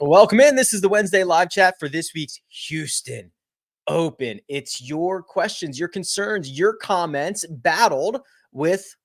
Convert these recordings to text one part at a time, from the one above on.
Welcome in. This is the Wednesday live chat for this week's Houston Open. It's your questions, your concerns, your comments battled with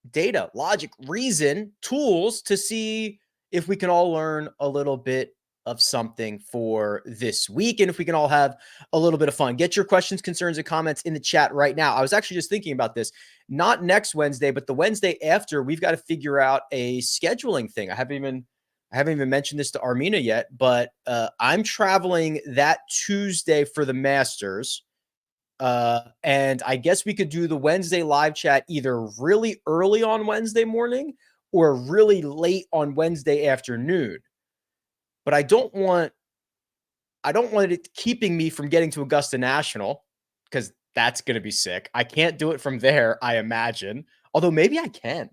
data, logic, reason, tools to see if we can all learn a little bit of something for this week and if we can all have a little bit of fun. Get your questions, concerns, and comments in the chat right now. I was actually just thinking about this. Not next Wednesday, but the Wednesday after, we've got to figure out a scheduling thing. I haven't even mentioned this to Armina yet, but I'm traveling that Tuesday for the Masters. And I guess we could do the Wednesday live chat either really early on Wednesday morning or really late on Wednesday afternoon. But I don't want it keeping me from getting to Augusta National because that's going to be sick. I can't do it from there, I imagine. Although maybe I can.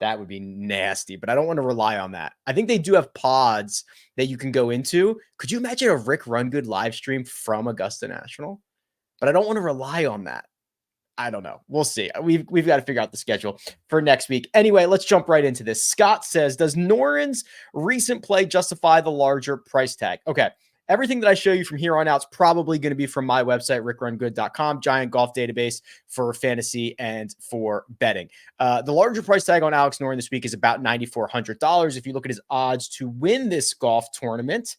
That would be nasty, but I don't want to rely on that. I think they do have pods that you can go into. Could you imagine a Rick Run Good live stream from Augusta National? But I don't want to rely on that. I don't know. We'll see. We've got to figure out the schedule for next week. Anyway, let's jump right into this. Scott says, does Noren's recent play justify the larger price tag? Okay. Everything that I show you from here on out is probably going to be from my website, rickrungood.com, giant golf database for fantasy and for betting. The larger price tag on Alex Noren this week is about $9,400. If you look at his odds to win this golf tournament,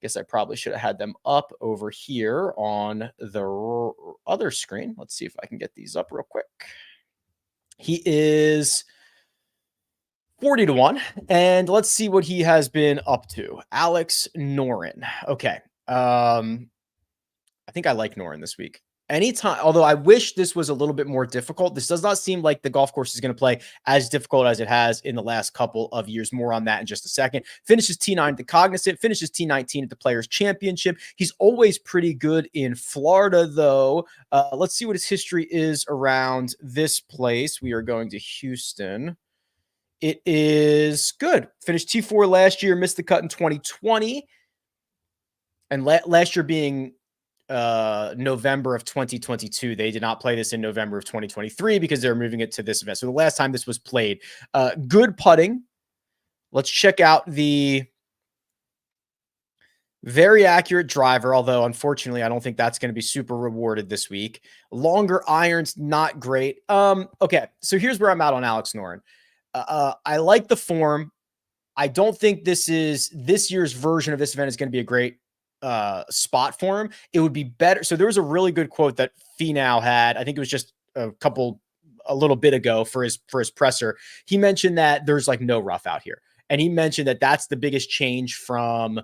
guess I probably should have had them up over here on the other screen. Let's see if I can get these up real quick. He is 40-1, and let's see what he has been up to. Alex Noren. Okay. I think I like Noren this week. Anytime, although I wish this was a little bit more difficult. This does not seem like the golf course is going to play as difficult as it has in the last couple of years. More on that in just a second. Finishes T9 at the Cognizant, finishes T19 at the Players Championship. He's always pretty good in Florida, though. Let's see what his history is around this place. We are going to Houston. It is good. Finished T4 last year, missed the cut in 2020. And last year being November of 2022. They did not play this in November of 2023 because they're moving it to this event. So the last time this was played, good putting. Let's check out the very accurate driver, although unfortunately, I don't think that's going to be super rewarded this week. Longer irons, not great. Okay, so here's where I'm at on Alex Noren. I like the form. I don't think this year's version of this event is going to be a great spot for him. It would be better. So there was a really good quote that Finau had. I think it was just a little bit ago for his presser. He mentioned that there's like no rough out here. And he mentioned that that's the biggest change from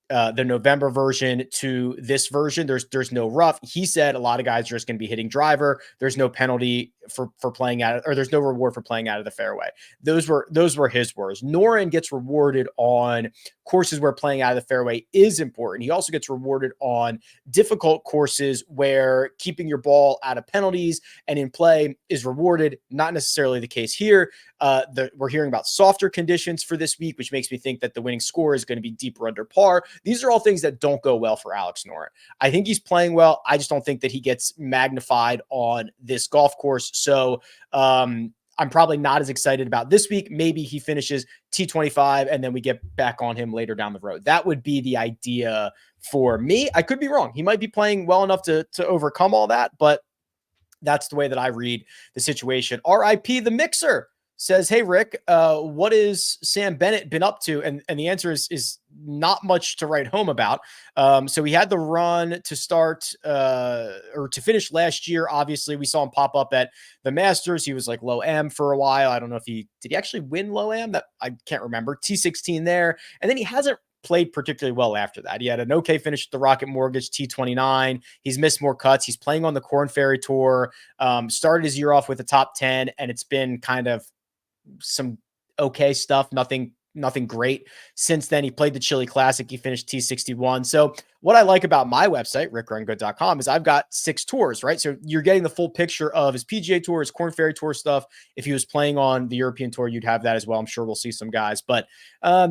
the November version to this version. There's no rough. He said a lot of guys are just going to be hitting driver. There's no penalty for playing out, or there's no reward for playing out of the fairway. Those were his words. Noren gets rewarded on courses where playing out of the fairway is important. He also gets rewarded on difficult courses where keeping your ball out of penalties and in play is rewarded. Not necessarily the case here. We're hearing about softer conditions for this week, which makes me think that the winning score is going to be deeper under par. These are all things that don't go well for Alex Noren. I think he's playing well. I just don't think that he gets magnified on this golf course. So I'm probably not as excited about this week. Maybe he finishes T25 and then we get back on him later down the road. That would be the idea for me. I could be wrong. He might be playing well enough to overcome all that, but that's the way that I read the situation. RIP the Mixer says, hey, Rick, what is Sam Bennett been up to? And the answer is not much to write home about. So he had the run to start or to finish last year. Obviously, we saw him pop up at the Masters. He was like low M for a while. I don't know if did he actually win low M? That I can't remember. T16 there. And then he hasn't played particularly well after that. He had an okay finish at the Rocket Mortgage, T29. He's missed more cuts. He's playing on the Korn Ferry Tour. Started his year off with a top 10, and it's been kind of some okay stuff, nothing great. Since then, he played the Chile Classic. He finished T61. So what I like about my website, rickrungood.com, is I've got 6 tours, right? So you're getting the full picture of his PGA Tour, his Korn Ferry Tour stuff. If he was playing on the European Tour, you'd have that as well. I'm sure we'll see some guys, but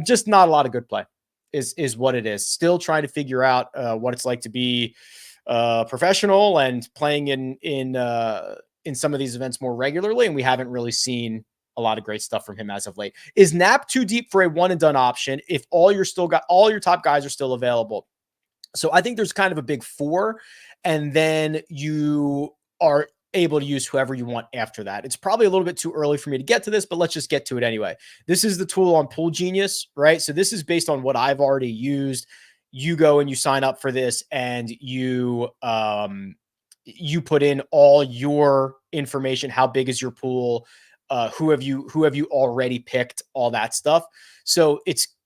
just not a lot of good play is what it is. Still trying to figure out what it's like to be professional and playing in some of these events more regularly. And we haven't really seen a lot of great stuff from him as of late. Is Knapp too deep for a one and done option if all your top guys are still available? So I think there's kind of a big 4, and then you are able to use whoever you want after that. It's probably a little bit too early for me to get to this, but let's just get to it anyway. This is the tool on Pool Genius, right? So this is based on what I've already used. You go and you sign up for this, and you put in all your information. How big is your pool? Who have you already picked? All that stuff. So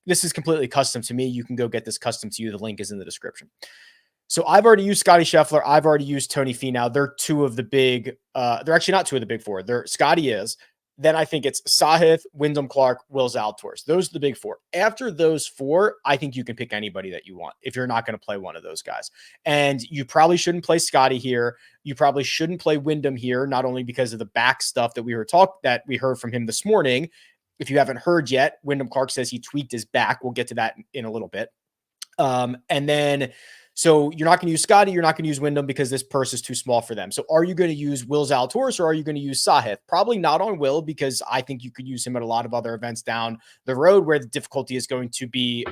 this is completely custom to me. You can go get this custom to you. The link is in the description. So I've already used Scotty Scheffler. I've already used Tony Finau. They're 2 of the big, they're actually not 2 of the big 4. Scotty is. Then I think it's Sahith, Wyndham Clark, Will Zalatoris. Those are the big 4. After those 4, I think you can pick anybody that you want if you're not going to play one of those guys. And you probably shouldn't play Scotty here. You probably shouldn't play Wyndham here, not only because of the back stuff that we heard from him this morning. If you haven't heard yet, Wyndham Clark says he tweaked his back. We'll get to that in a little bit. And then, so you're not going to use Scotty. You're not going to use Wyndham because this purse is too small for them. So are you going to use Will Zalatoris or are you going to use Sahith? Probably not on Will, because I think you could use him at a lot of other events down the road where the difficulty is going to be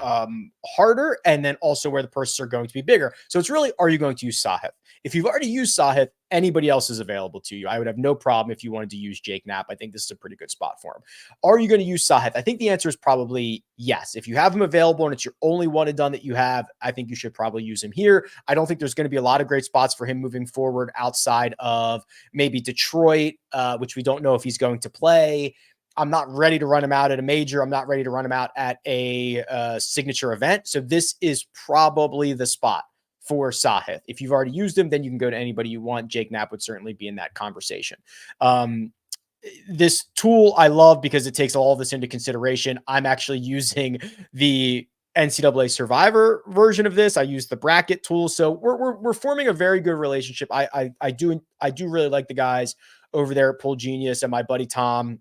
harder, and then also where the purses are going to be bigger. So it's really, are you going to use Sahith? If you've already used Sahith, anybody else is available to you. I would have no problem if you wanted to use Jake Knapp. I think this is a pretty good spot for him. Are you going to use Sahith? I think the answer is probably yes. If you have him available and it's your only one and done that you have, I think you should probably use him here. I don't think there's going to be a lot of great spots for him moving forward outside of maybe Detroit, which we don't know if he's going to play. I'm not ready to run him out at a major. I'm not ready to run him out at a signature event. So this is probably the spot for Sahith. If you've already used him, then you can go to anybody you want. Jake Knapp would certainly be in that conversation. This tool I love because it takes all of this into consideration. I'm actually using the NCAA Survivor version of this. I use the bracket tool. So we're forming a very good relationship. I do really like the guys over there at Pool Genius and my buddy Tom.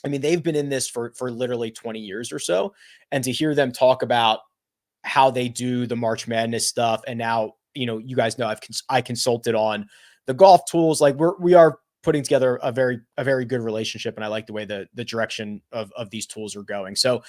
I mean, they've been in this for literally 20 years or so. And to hear them talk about how they do the March Madness stuff. And now, you guys know I consulted on the golf tools. Like we are putting together a very good relationship. And I like the way the direction of these tools are going. So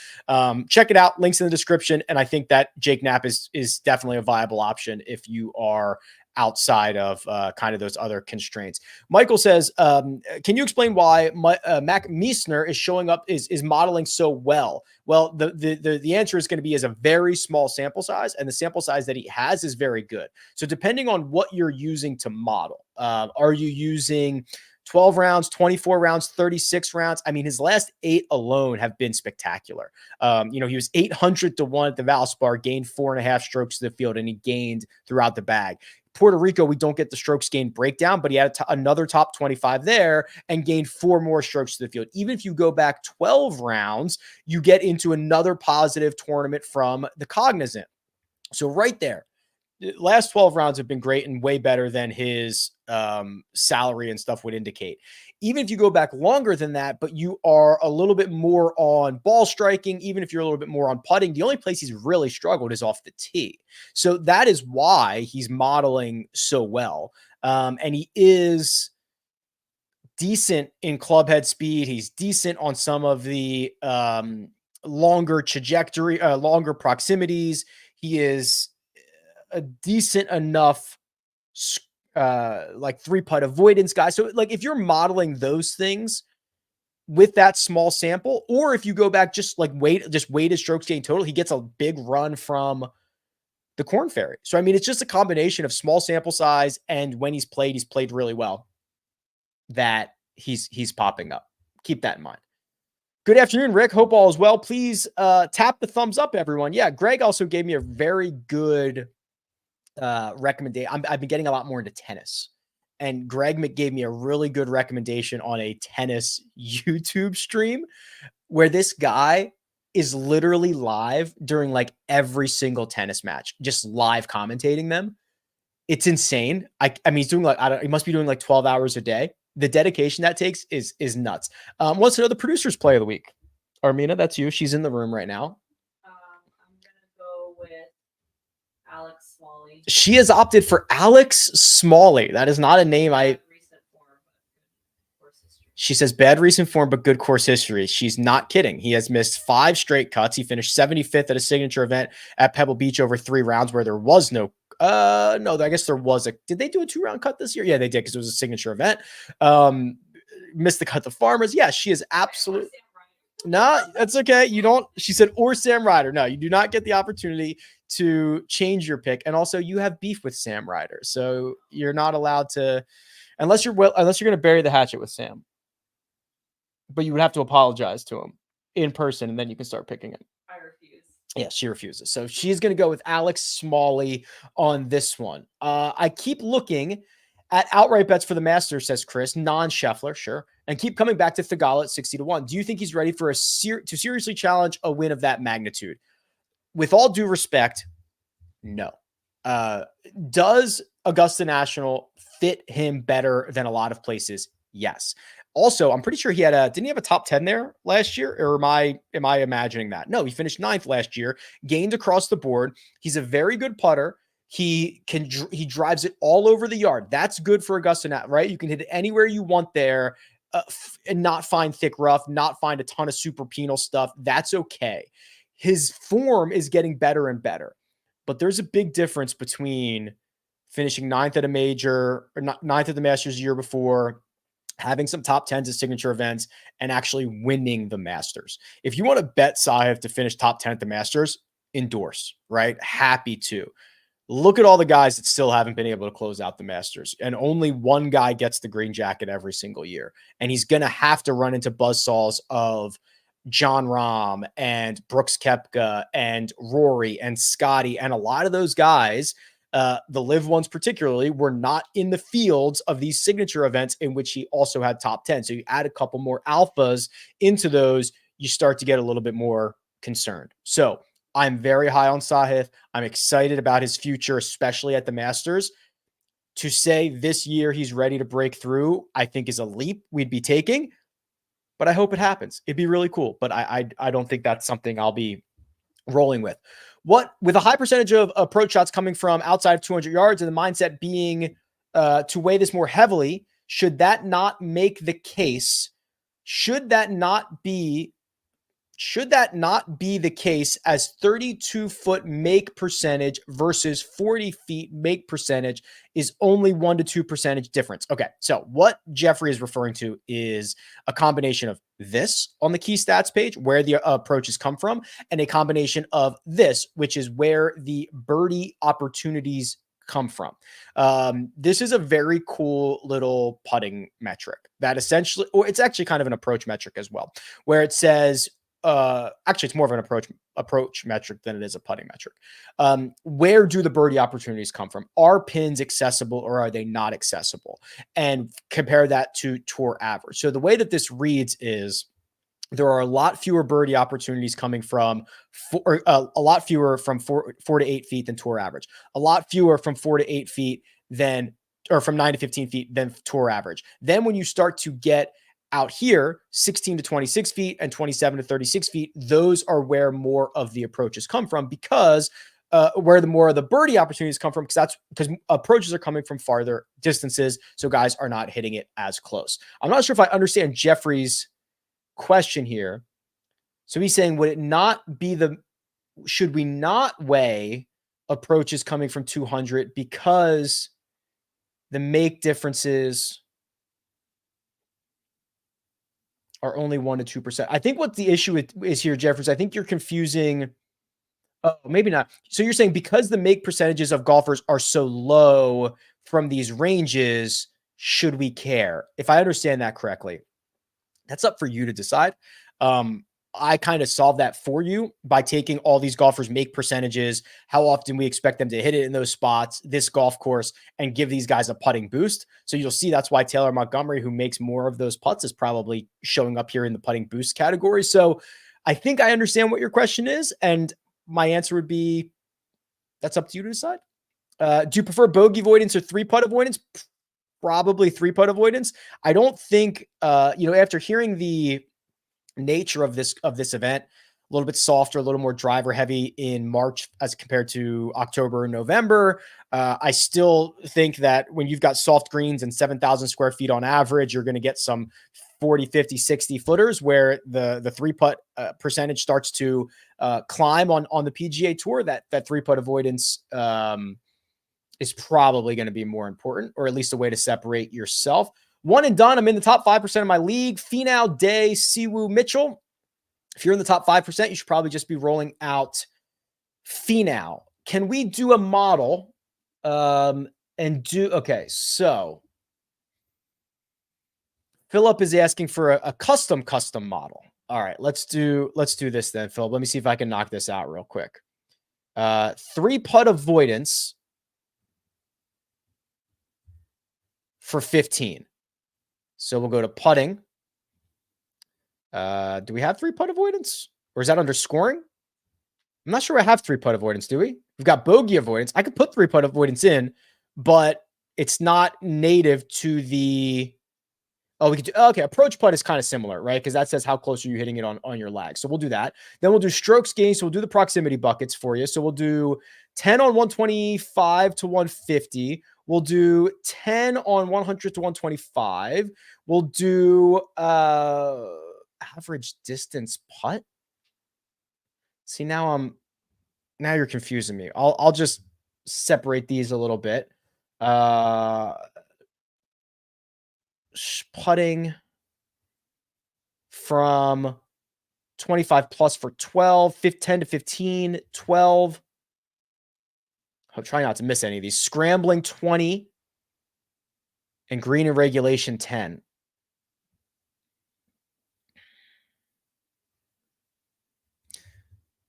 check it out. Links in the description. And I think that Jake Knapp is definitely a viable option if you are outside of kind of those other constraints. Michael says, can you explain why Mac Meissner is showing up, is modeling so well? Well, the answer is going to be as a very small sample size, and the sample size that he has is very good. So depending on what you're using to model, are you using 12 rounds, 24 rounds, 36 rounds? I mean, his last 8 alone have been spectacular. He was 800 to 1 at the Valspar, gained 4.5 strokes to the field, and he gained throughout the bag. Puerto Rico, we don't get the strokes gained breakdown, but he had another top 25 there and gained 4 more strokes to the field. Even if you go back 12 rounds, you get into another positive tournament from the Cognizant. So right there, the last 12 rounds have been great and way better than his salary and stuff would indicate. Even if you go back longer than that, but you are a little bit more on ball striking, even if you're a little bit more on putting, the only place he's really struggled is off the tee. So that is why he's modeling so well. And he is decent in club head speed. He's decent on some of the longer trajectory, longer proximities. He is a decent enough like 3-putt avoidance guy. So like if you're modeling those things with that small sample, or if you go back just weight his strokes gained total, he gets a big run from the Corn Ferry. So I mean, it's just a combination of small sample size and when he's played really well, that he's popping up. Keep that in mind. Good afternoon, Rick. Hope all is well. Please tap the thumbs up, everyone. Yeah, Greg also gave me a very good recommendation. I've been getting a lot more into tennis, and Greg gave me a really good recommendation on a tennis YouTube stream where this guy is literally live during like every single tennis match, just live commentating them. It's insane. I mean, he's doing he must be doing like 12 hours a day. The dedication that takes is nuts. What's another producer's play of the week? Armina, that's you. She's in the room right now. I'm gonna go with Alex Smalley. She has opted for Alex Smalley. That is not a name recent form, She says, bad recent form, but good course history. She's not kidding. He has missed 5 straight cuts. He finished 75th at a signature event at Pebble Beach over 3 rounds where there was no, I guess there was did they do a 2-round cut this year? Yeah, they did because it was a signature event. Missed the cut the Farmers. Yeah, she is absolutely. No, that's okay. You don't, she said, or Sam Ryder. No, you do not get the opportunity to change your pick. And also you have beef with Sam Ryder. So you're not allowed to, unless you're going to bury the hatchet with Sam. But you would have to apologize to him in person, and then you can start picking him. I refuse. Yeah, she refuses. So she's going to go with Alex Smalley on this one. I keep looking at outright bets for the Masters, says Chris, non-Scheffler, sure, and keep coming back to Theegala at 60-1. Do you think he's ready for to seriously challenge a win of that magnitude? With all due respect, no. Does Augusta National fit him better than a lot of places? Yes. Also, I'm pretty sure he had didn't he have a top 10 there last year? Or am I imagining that? No, he finished 9th last year, gained across the board. He's a very good putter. He drives it all over the yard. That's good for Augusta, right? You can hit it anywhere you want there and not find thick rough, not find a ton of super penal stuff. That's okay. His form is getting better and better. But there's a big difference between finishing 9th at a major or 9th at the Masters the year before, having some top 10s at signature events, and actually winning the Masters. If you want to bet Sahib to finish top 10 at the Masters, endorse, right? Happy to. Look at all the guys that still haven't been able to close out the Masters, and only one guy gets the green jacket every single year. And he's going to have to run into buzzsaws of John Rahm and Brooks Koepka and Rory and Scotty, and a lot of those guys, the live ones particularly, were not in the fields of these signature events in which he also had top 10. So you add a couple more alphas into those, you start to get a little bit more concerned. So I'm very high on Sahith. I'm excited about his future, especially at the Masters. To say this year he's ready to break through, I think is a leap we'd be taking, but I hope it happens. It'd be really cool, but I don't think that's something I'll be rolling with. With a high percentage of approach shots coming from outside of 200 yards and the mindset being to weigh this more heavily, should that not make the case? Should that not be the case as 32-foot make percentage versus 40 feet make percentage is only 1 to 2 percentage difference? Okay, so what Jeffrey is referring to is a combination of this on the key stats page, where the approaches come from, and a combination of this, which is where the birdie opportunities come from. This is a very cool little putting metric that essentially, or it's actually kind of an approach metric as well, where it says, actually it's more of an approach metric than it is a putting metric. Where do the birdie opportunities come from? Are pins accessible or are they not accessible? And compare that to tour average. So the way that this reads is there are a lot fewer birdie opportunities coming from a lot fewer from 4 to 8 feet than tour average, a lot fewer from 4 to 8 feet than, or from 9 to 15 feet than tour average. Then when you start to get out here, 16 to 26 feet and 27 to 36 feet, those are where more of the approaches come from, because where the more of the birdie opportunities come from, because approaches are coming from farther distances. So guys are not hitting it as close. I'm not sure if I understand Jeffrey's question here. So he's saying, should we not weigh approaches coming from 200 because the make differences are only 1 to 2%. I think what the issue is here, Jeffers, I think you're confusing. Oh, maybe not. So you're saying because the make percentages of golfers are so low from these ranges, should we care? If I understand that correctly, that's up for you to decide. I kind of solve that for you by taking all these golfers' make percentages, how often we expect them to hit it in those spots, this golf course, and give these guys a putting boost. So you'll see that's why Taylor Montgomery, who makes more of those putts, is probably showing up here in the putting boost category. So I think I understand what your question is. And my answer would be, that's up to you to decide. Do you prefer bogey avoidance or 3-putt avoidance? Probably 3-putt avoidance. I don't think, after hearing the nature of this event, a little bit softer, a little more driver heavy in March as compared to October and November. I still think that when you've got soft greens and 7,000 square feet on average, you're going to get some 40, 50, 60 footers where the three putt percentage starts to climb on the PGA Tour, that three putt avoidance is probably going to be more important, or at least a way to separate yourself. One and done. I'm in the top 5% of my league. Finau, Day, Siwoo, Mitchell. If you're in the top 5%, you should probably just be rolling out Finau. Can we do a model okay, so Philip is asking for a custom model. All right, let's do this then, Philip. Let me see if I can knock this out real quick. Three putt avoidance for 15. So we'll go to putting. Do we have three putt avoidance, or is that under scoring? I'm not sure I have three putt avoidance. Do we? We've got bogey avoidance. I could put three putt avoidance in, but it's not native to the. Oh, we could do, okay. Approach putt is kind of similar, right? Because that says how close are you hitting it on your lag. So we'll do that. Then we'll do strokes gained. So we'll do the proximity buckets for you. So we'll do 10 on 125 to 150. We'll do 10 on 100 to 125. We'll do average distance putt. See, now you're confusing me. I'll just separate these a little bit. Putting from 25 plus for 12, 10 to 15, 12. I'm trying not to miss any of these. Scrambling 20 and green and regulation 10.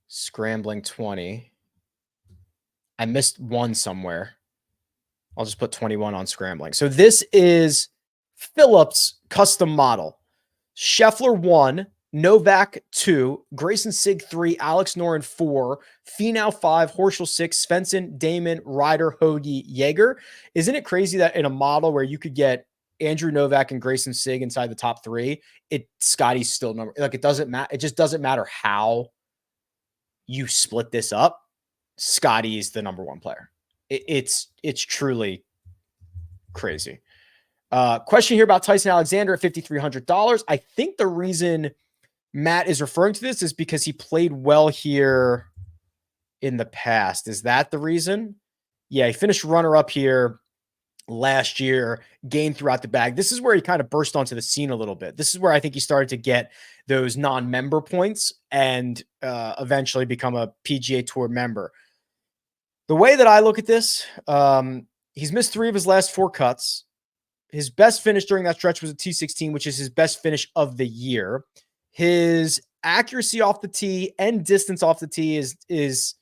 Scrambling 20. I missed one somewhere. I'll just put 21 on scrambling. So this is Phillips' custom model. Scheffler 1, Novak 2, Grayson Sig 3, Alex Noren 4, Finau 5, Horschel 6, Svensson, Damon, Ryder, Hoagie, Jagger. Isn't it crazy that in a model where you could get Andrew Novak and Grayson Sig inside the top 3, Scotty's still number, like, it doesn't matter. It just doesn't matter how you split this up. Scotty is the number 1 player. It's truly crazy. Question here about Tyson Alexander at $5,300. I think the reason Matt is referring to this is because he played well here in the past. Is that the reason? Yeah, he finished runner-up here last year, gained throughout the bag. This is where he kind of burst onto the scene a little bit. This is where I think he started to get those non-member points and eventually become a PGA Tour member. The way that I look at this, he's missed 3 of his last 4 cuts. His best finish during that stretch was a T16, which is his best finish of the year. His accuracy off the tee and distance off the tee is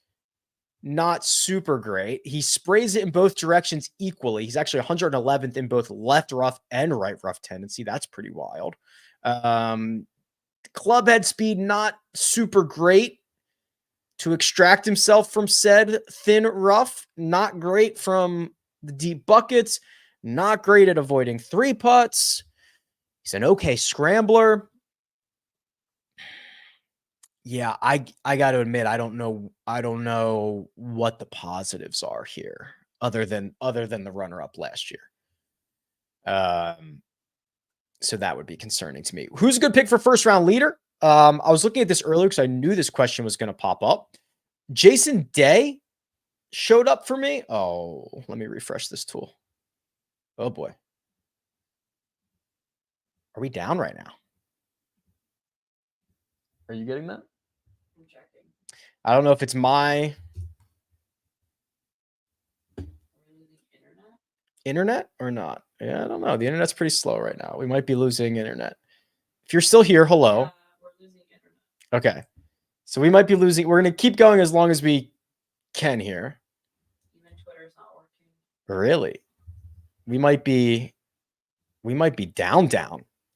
not super great. He sprays it in both directions equally. He's actually 111th in both left rough and right rough tendency. That's pretty wild. Club head speed, not super great to extract himself from said thin rough. Not great from the deep buckets. Not great at avoiding 3 putts. He's an okay scrambler. Yeah, I got to admit, I don't know what the positives are here other than the runner-up last year. So that would be concerning to me. Who's a good pick for first round leader? I was looking at this earlier because I knew this question was going to pop up. Jason Day showed up for me. Oh, let me refresh this tool. Oh boy. Are we down right now? Are you getting that? I'm checking. I don't know if it's my internet or not. Yeah, I don't know. The internet's pretty slow right now. We might be losing internet. If you're still here, hello. We're losing internet. Okay. So we might be losing. We're going to keep going as long as we can here. Even Twitter's not working. Really? We might be down.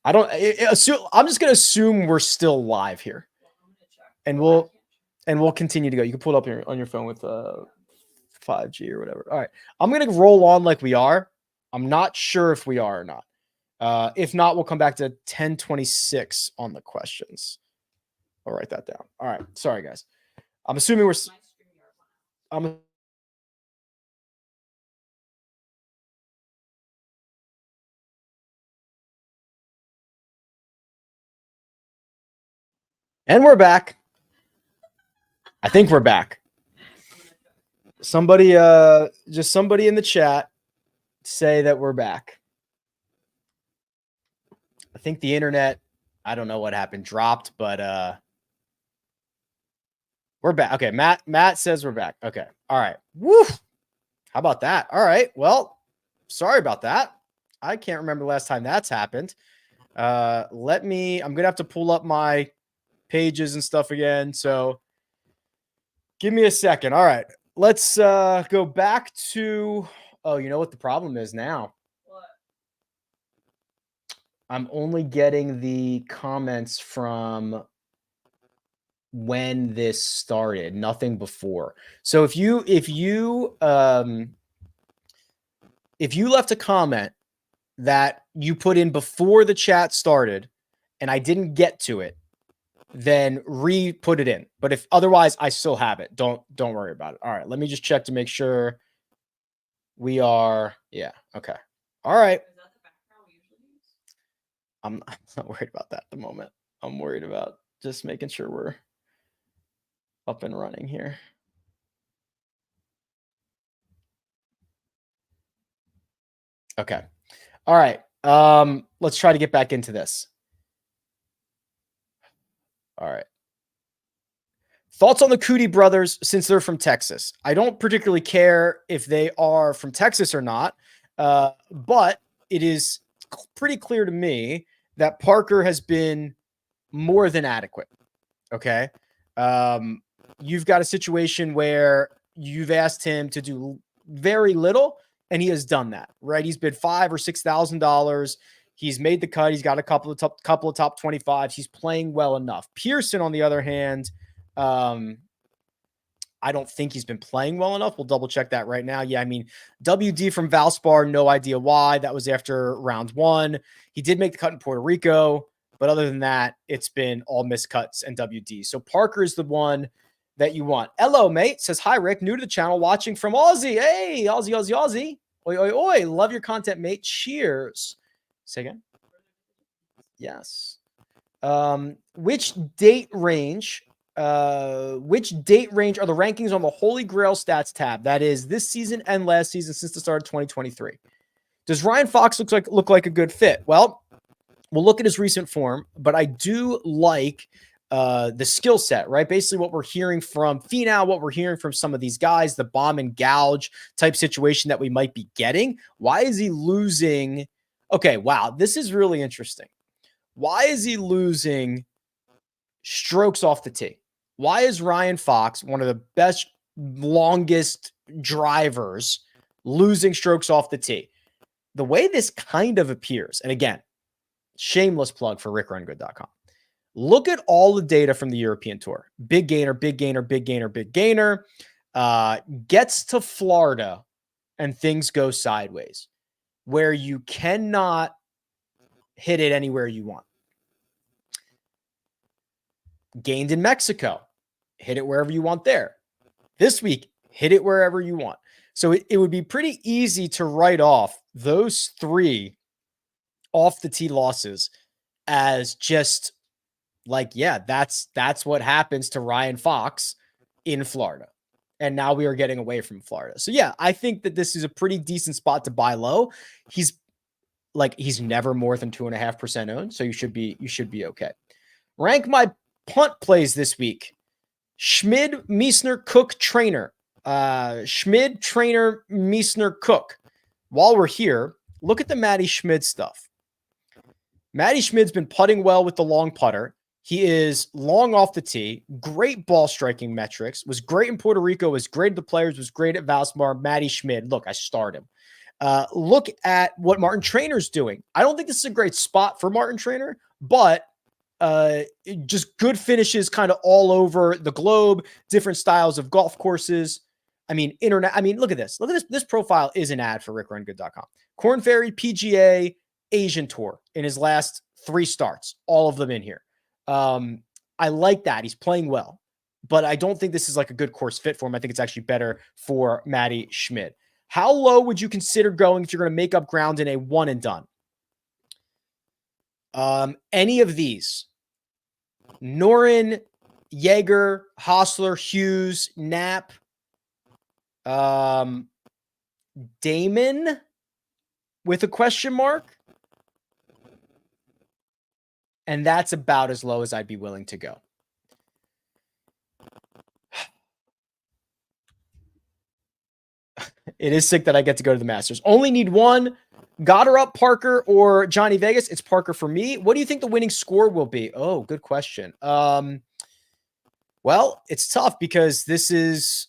I don't assume. I'm just going to assume we're still live here. Well, I'm gonna check. And we'll continue to go. You can pull it up here on your phone with 5G or whatever. All right. I'm going to roll on like we are. I'm not sure if we are or not. If not, we'll come back to 10:26 on the questions. I'll write that down. All right. Sorry, guys. I'm assuming My StreamYard went out. I'm And we're back. I think we're back. Somebody, just somebody in the chat say that we're back. I think the internet, I don't know what happened, dropped, but we're back. Okay, Matt says we're back. Okay. All right. Woo! How about that? All right. Well, sorry about that. I can't remember the last time that's happened. I'm going to have to pull up my pages and stuff again. So give me a second. All right. Let's go back to, oh, you know what the problem is now? What? I'm only getting the comments from when this started, nothing before. So if you left a comment that you put in before the chat started and I didn't get to it, then re-put it in. But if otherwise, I still have it. Don't worry about it. All right, let me just check to make sure we are. Yeah. Okay. All right. Is that the background we usually use? I'm not worried about that at the moment. I'm worried about just making sure we're up and running here. Okay. All right. Let's try to get back into this. All right. Thoughts on the Coody brothers since they're from Texas? I don't particularly care if they are from Texas or not, but it is pretty clear to me that Parker has been more than adequate. Okay. You've got a situation where you've asked him to do very little, and he has done that, right? He's bid $5,000 or $6,000. He's made the cut. He's got a couple of top 25s. He's playing well enough. Pearson, on the other hand, I don't think he's been playing well enough. We'll double check that right now. Yeah, I mean, WD from Valspar, no idea why. That was after round one. He did make the cut in Puerto Rico, but other than that, it's been all miscuts and WD. So Parker is the one that you want. Hello, mate. Says, hi, Rick. New to the channel, watching from Aussie. Hey, Aussie, Aussie, Aussie. Oi, oi, oi. Love your content, mate. Cheers. Say again. Yes. Which date range are the rankings on the Holy Grail stats tab? That is this season and last season since the start of 2023. Does Ryan Fox look like a good fit? Well, we'll look at his recent form, but I do like the skill set, right? Basically what we're hearing from Finau, what we're hearing from some of these guys, the bomb and gouge type situation that we might be getting. Why is he losing? Okay, wow, this is really interesting. Why is he losing strokes off the tee? Why is Ryan Fox, one of the best, longest drivers, losing strokes off the tee? The way this kind of appears, and again, shameless plug for rickrungood.com. Look at all the data from the European Tour. Big gainer, big gainer, big gainer, big gainer. Gets to Florida and things go sideways where you cannot hit it anywhere you want. Gained in Mexico. Hit it wherever you want there. This week, hit it wherever you want. So it would be pretty easy to write off those three off the tee losses as just like, yeah, that's what happens to Ryan Fox in Florida. And now we are getting away from Florida. So yeah, I think that this is a pretty decent spot to buy low. He's never more than 2.5% owned. So you should be okay. Rank my punt plays this week. Schmid, Meissner, Cook, Trainer. Schmid, Trainer, Meissner, Cook. While we're here, look at the Matty Schmid stuff. Matty Schmid's been putting well with the long putter. He is long off the tee. Great ball striking metrics. Was great in Puerto Rico. Was great at the Players. Was great at Valspar. Matty Schmid. Look, I start him. Look at what Martin Trainer's doing. I don't think this is a great spot for Martin Trainer, but just good finishes kind of all over the globe, different styles of golf courses. I mean, look at this. Look at this. This profile is an ad for rickrungood.com. Korn Ferry, PGA, Asian Tour in his last 3 starts, all of them in here. I like that. He's playing well, but I don't think this is like a good course fit for him. I think it's actually better for Matty Schmid. How low would you consider going if you're going to make up ground in a one and done? Any of these. Noren, Jagger, Hostler, Hughes, Knapp, Damon with a question mark. And that's about as low as I'd be willing to go. It is sick that I get to go to the Masters. Only need one. Got her up, Parker or Johnny Vegas? It's Parker for me. What do you think the winning score will be? Oh, good question. Well, it's tough because this is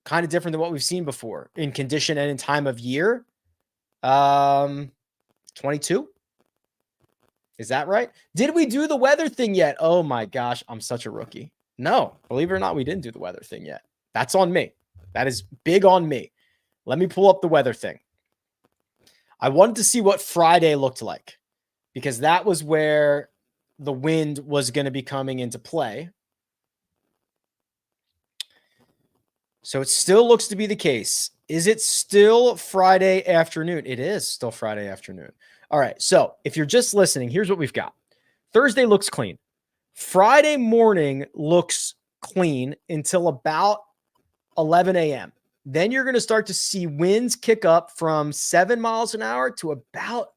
kind of different than what we've seen before in condition and in time of year. 22. Is that right? Did we do the weather thing yet? Oh my gosh, I'm such a rookie. No, believe it or not, we didn't do the weather thing yet. That's on me. That is big on me. Let me pull up the weather thing. I wanted to see what Friday looked like because that was where the wind was going to be coming into play. So it still looks to be the case. Is it still Friday afternoon? It is still Friday afternoon. All right. So if you're just listening, here's what we've got. Thursday looks clean. Friday morning looks clean until about 11 a.m. Then you're going to start to see winds kick up from 7 miles an hour to about,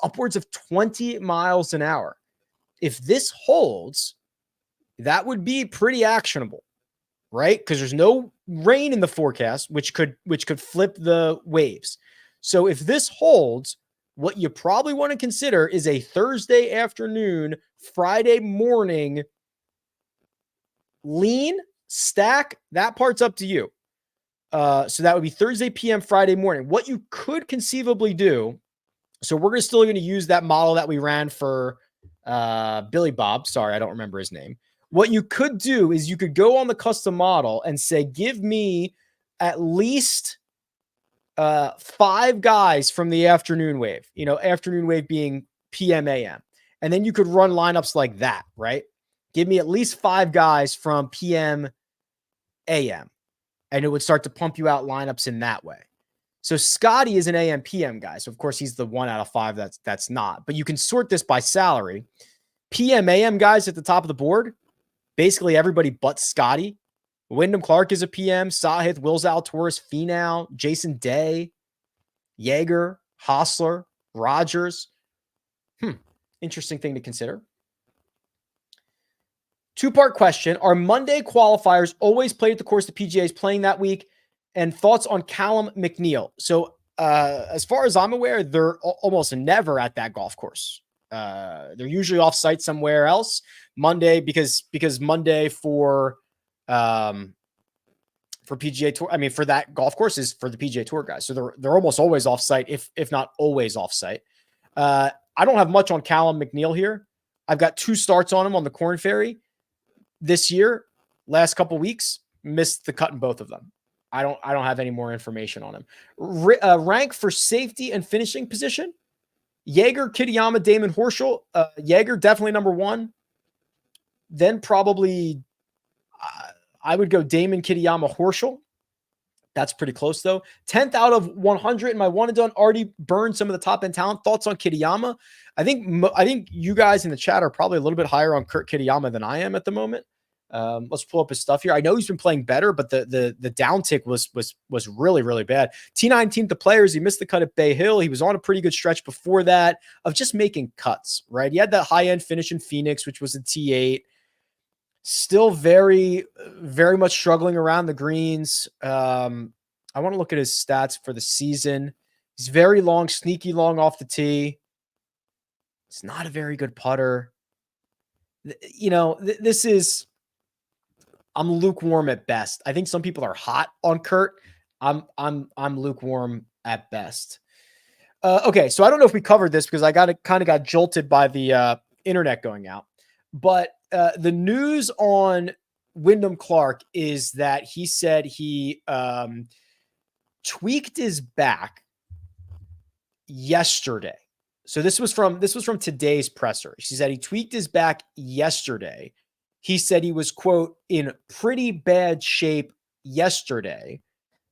upwards of 20 miles an hour. If this holds, that would be pretty actionable, right? Because there's no rain in the forecast, which could flip the waves. So if this holds, what you probably want to consider is a Thursday afternoon, Friday morning lean stack. That part's up to you. So that would be Thursday PM, Friday morning. What you could conceivably do. So we're still going to use that model that we ran for Billy Bob. Sorry, I don't remember his name. What you could do is you could go on the custom model and say, give me at least 5 guys from the afternoon wave, afternoon wave being PM, AM. And then you could run lineups like that, right? Give me at least 5 guys from PM, AM. And it would start to pump you out lineups in that way. So Scotty is an AM, PM guy. So of course he's the 1 out of 5 that's not. But you can sort this by salary. PM, AM guys at the top of the board. Basically everybody but Scotty. Wyndham Clark is a PM. Sahith, Will Zalatoris, Finau, Jason Day, Jagger, Hostler, Rogers. Interesting thing to consider. 2-part question. Are Monday qualifiers always played at the course the PGA is playing that week? And thoughts on Callum McNeil. So as far as I'm aware, they're almost never at that golf course. They're usually off site somewhere else. Monday, because Monday for PGA Tour, for that golf course is for the PGA Tour guys. So they're almost always off site, if not always off site. I don't have much on Callum McNeil here. I've got 2 starts on him on the Corn Ferry this year. Last couple weeks, missed the cut in both of them. I don't have any more information on him. Rank for safety and finishing position. Jagger, Kitayama, Damon, Horschel. Jagger definitely number 1. Then probably I would go Damon, Kitayama, Horschel. That's pretty close though. 10th out of 100 in my one and done. Already burned some of the top end talent. Thoughts on Kitayama? I think you guys in the chat are probably a little bit higher on Kurt Kitayama than I am at the moment. Let's pull up his stuff here. I know he's been playing better, but the downtick was really, really bad. T19, the players, he missed the cut at Bay Hill. He was on a pretty good stretch before that of just making cuts, right? He had that high end finish in Phoenix, which was a T8. Still very, very much struggling around the greens. I want to look at his stats for the season. He's very long, sneaky long off the tee. It's not a very good putter. This is, I'm lukewarm at best. I think some people are hot on Kurt. I'm lukewarm at best. Okay, so I don't know if we covered this because I kind of got jolted by the internet going out. But the news on Wyndham Clark is that he said he tweaked his back yesterday. So this was from today's presser. He said he tweaked his back yesterday. He said he was, quote, in pretty bad shape yesterday,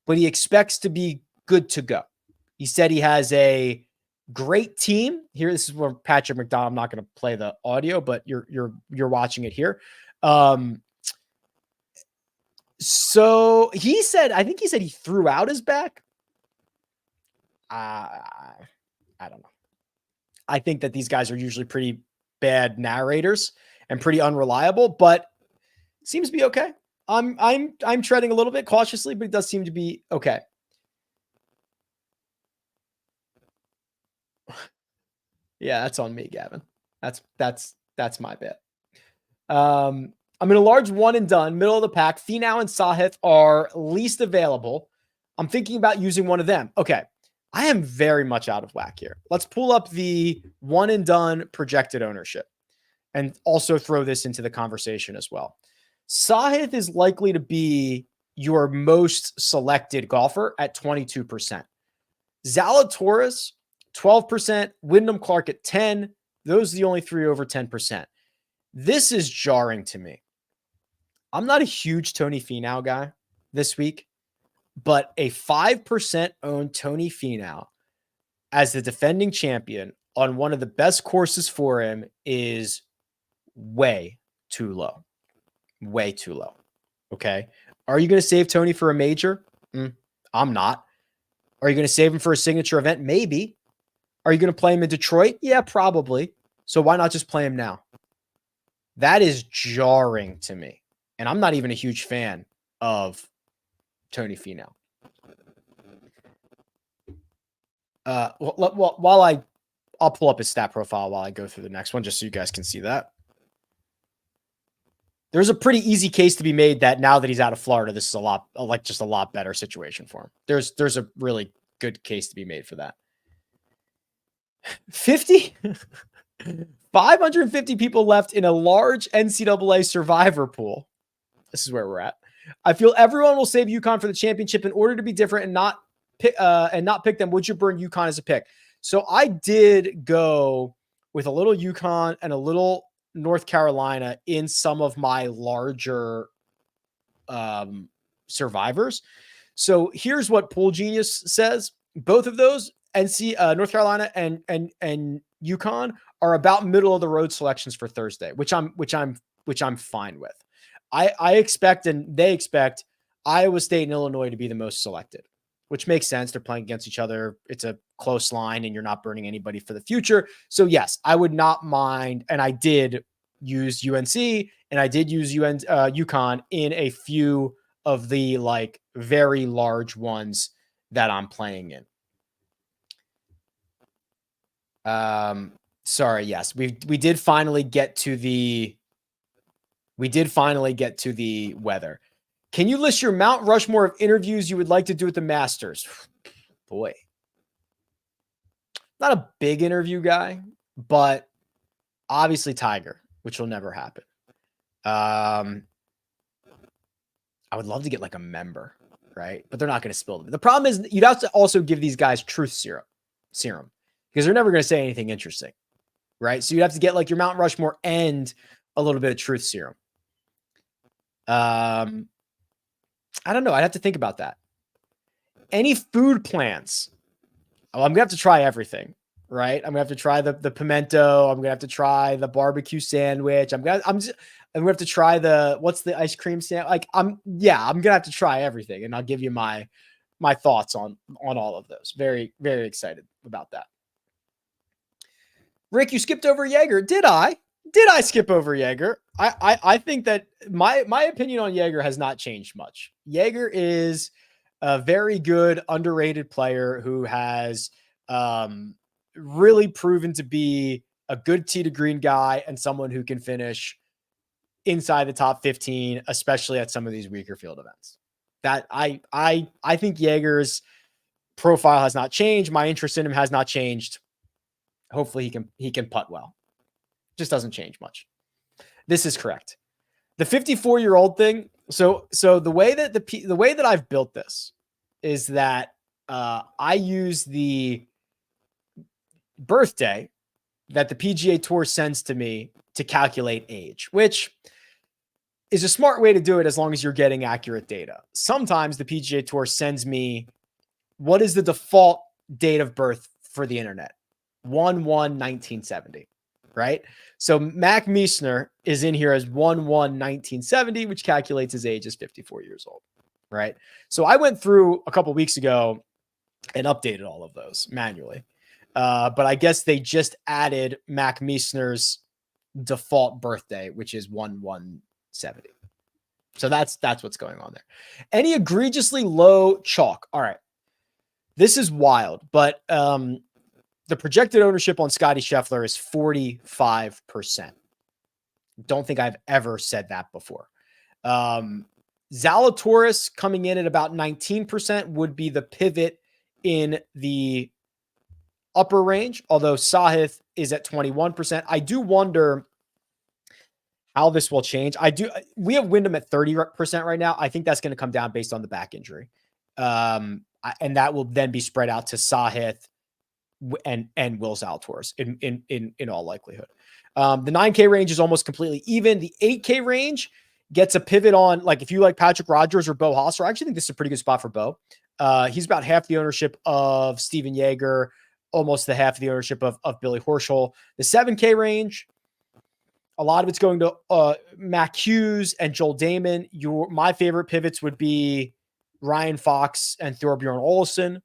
but he expects to be good to go. He said he has a Great team here. This is where Patrick McDonald, I'm not going to play the audio, but you're watching it here. So he said, I think he said he threw out his back. I don't know. I think that these guys are usually pretty bad narrators and pretty unreliable, but it seems to be okay. I'm treading a little bit cautiously, but it does seem to be okay. Yeah, that's on me, Gavin. That's my bad. I'm in a large one and done, middle of the pack. Finau and Sahith are least available. I'm thinking about using one of them. Okay. I am very much out of whack here. Let's pull up the one and done projected ownership and also throw this into the conversation as well. Sahith is likely to be your most selected golfer at 22%. Zalatoris, 12%. Wyndham Clark at 10%. Those are the only three over 10%. This is jarring to me. I'm not a huge Tony Finau guy this week, but a 5% owned Tony Finau as the defending champion on one of the best courses for him is way too low. Way too low. Okay. Are you going to save Tony for a major? I'm not. Are you going to save him for a signature event? Maybe. Are you going to play him in Detroit? Yeah, probably. So why not just play him now? That is jarring to me. And I'm not even a huge fan of Tony Finau. While I'll pull up his stat profile while I go through the next one, just so you guys can see that. There's a pretty easy case to be made that now that he's out of Florida, this is a lot better situation for him. There's a really good case to be made for that. 550 people left in a large NCAA survivor pool. This is where we're at. I feel everyone will save UConn for the championship in order to be different and not pick them. Would you burn UConn as a pick? So I did go with a little UConn and a little North Carolina in some of my larger survivors. So here's what Pool Genius says. Both of those, North Carolina and UConn, are about middle of the road selections for Thursday, which I'm fine with. I expect, and they expect, Iowa State and Illinois to be the most selected, which makes sense. They're playing against each other. It's a close line and you're not burning anybody for the future. So yes, I would not mind. And I did use UNC and I did use UConn in a few of the like very large ones that I'm playing in. Sorry. Yes, we did finally get to the weather. Can you list your Mount Rushmore of interviews you would like to do at the Masters? Boy, not a big interview guy, but obviously Tiger, which will never happen. I would love to get like a member, right? But they're not going to spill them. The problem is you'd have to also give these guys truth serum because they're never going to say anything interesting, right? So you'd have to get like your Mount Rushmore and a little bit of truth serum. I don't know. I'd have to think about that. Any food plans? Oh, I'm gonna have to try everything, right? I'm gonna have to try the pimento. I'm gonna have to try the barbecue sandwich. I'm gonna have to try what's the ice cream sandwich? Like I'm gonna have to try everything, and I'll give you my thoughts on all of those. Very, very excited about that. Rick, you skipped over Jagger. Did I skip over Jagger? I think that my opinion on Jagger has not changed much. Jagger is a very good, underrated player who has really proven to be a good tee to green guy and someone who can finish inside the top 15, especially at some of these weaker field events. That I think Jagger's profile has not changed. My interest in him has not changed. Hopefully he can putt well. Just doesn't change much. This is correct. The 54-year-old thing. So the way that I've built this is that I use the birthday that the PGA Tour sends to me to calculate age, which is a smart way to do it as long as you're getting accurate data. Sometimes the PGA Tour sends me what is the default date of birth for the internet. 1/1/1970, right? So Mac Meissner is in here as 1/1/1970, which calculates his age as 54 years old, right? So I went through a couple weeks ago and updated all of those manually. But I guess they just added Mac Meissner's default birthday, which is 1/1/70. So that's what's going on there. Any egregiously low chalk. All right. This is wild, but the projected ownership on Scotty Scheffler is 45%. Don't think I've ever said that before. Zalatoris coming in at about 19% would be the pivot in the upper range, although Sahith is at 21%. I do wonder how this will change. We have Wyndham at 30% right now. I think that's going to come down based on the back injury. And that will then be spread out to Sahith and Will Zalatoris in all likelihood. The 9K range is almost completely even. The 8K range gets a pivot on, like, if you like Patrick Rogers or Bo Hosser. I actually think this is a pretty good spot for Bo. He's about half the ownership of Steven Jagger, almost the half of the ownership of Billy Horschel. The 7K range, a lot of it's going to Mac Hughes and Joel Damon. My favorite pivots would be Ryan Fox and Thorbjorn Olesen.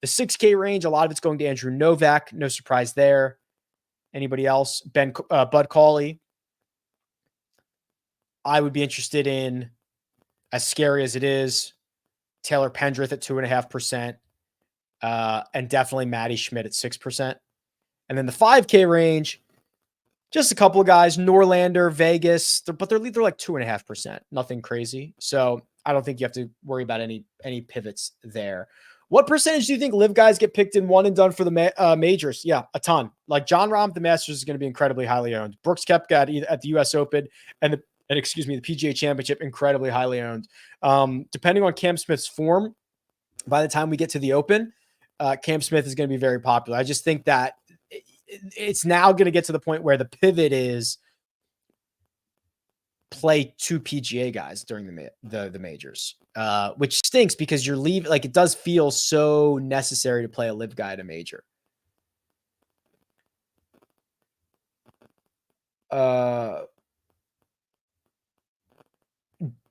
The 6K range, a lot of it's going to Andrew Novak. No surprise there. Anybody else? Bud Cauley. I would be interested in, as scary as it is, Taylor Pendrith at 2.5%. And definitely Matty Schmidt at 6%. And then the 5K range, just a couple of guys, Norlander, Vegas, but they're like 2.5%. Nothing crazy. So I don't think you have to worry about any pivots there. What percentage do you think live guys get picked in one and done for the majors? Yeah, a ton. Like John Rahm at the Masters is going to be incredibly highly owned. Brooks Koepka at the U.S. Open and the PGA Championship, incredibly highly owned. Depending on Cam Smith's form, by the time we get to the Open, Cam Smith is going to be very popular. I just think that it's now going to get to the point where the pivot is play 2 PGA guys during the majors, which stinks because you're leaving. Like, it does feel so necessary to play a live guy at a major.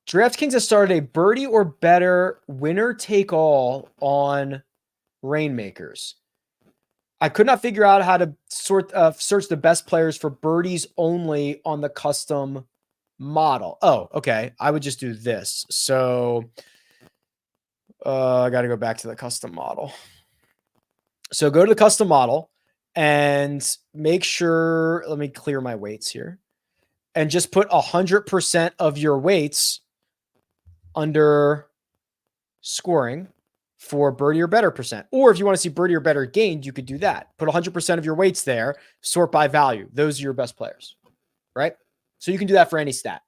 DraftKings has started a birdie or better winner take all on Rainmakers. I could not figure out how to search the best players for birdies only on the custom model. Oh, okay. I would just do this. So I got to go back to the custom model. So go to the custom model and make sure, let me clear my weights here, and just put 100% of your weights under scoring for birdie or better percent. Or if you want to see birdie or better gained, you could do that. Put 100% of your weights there, sort by value. Those are your best players, right? So you can do that for any stat.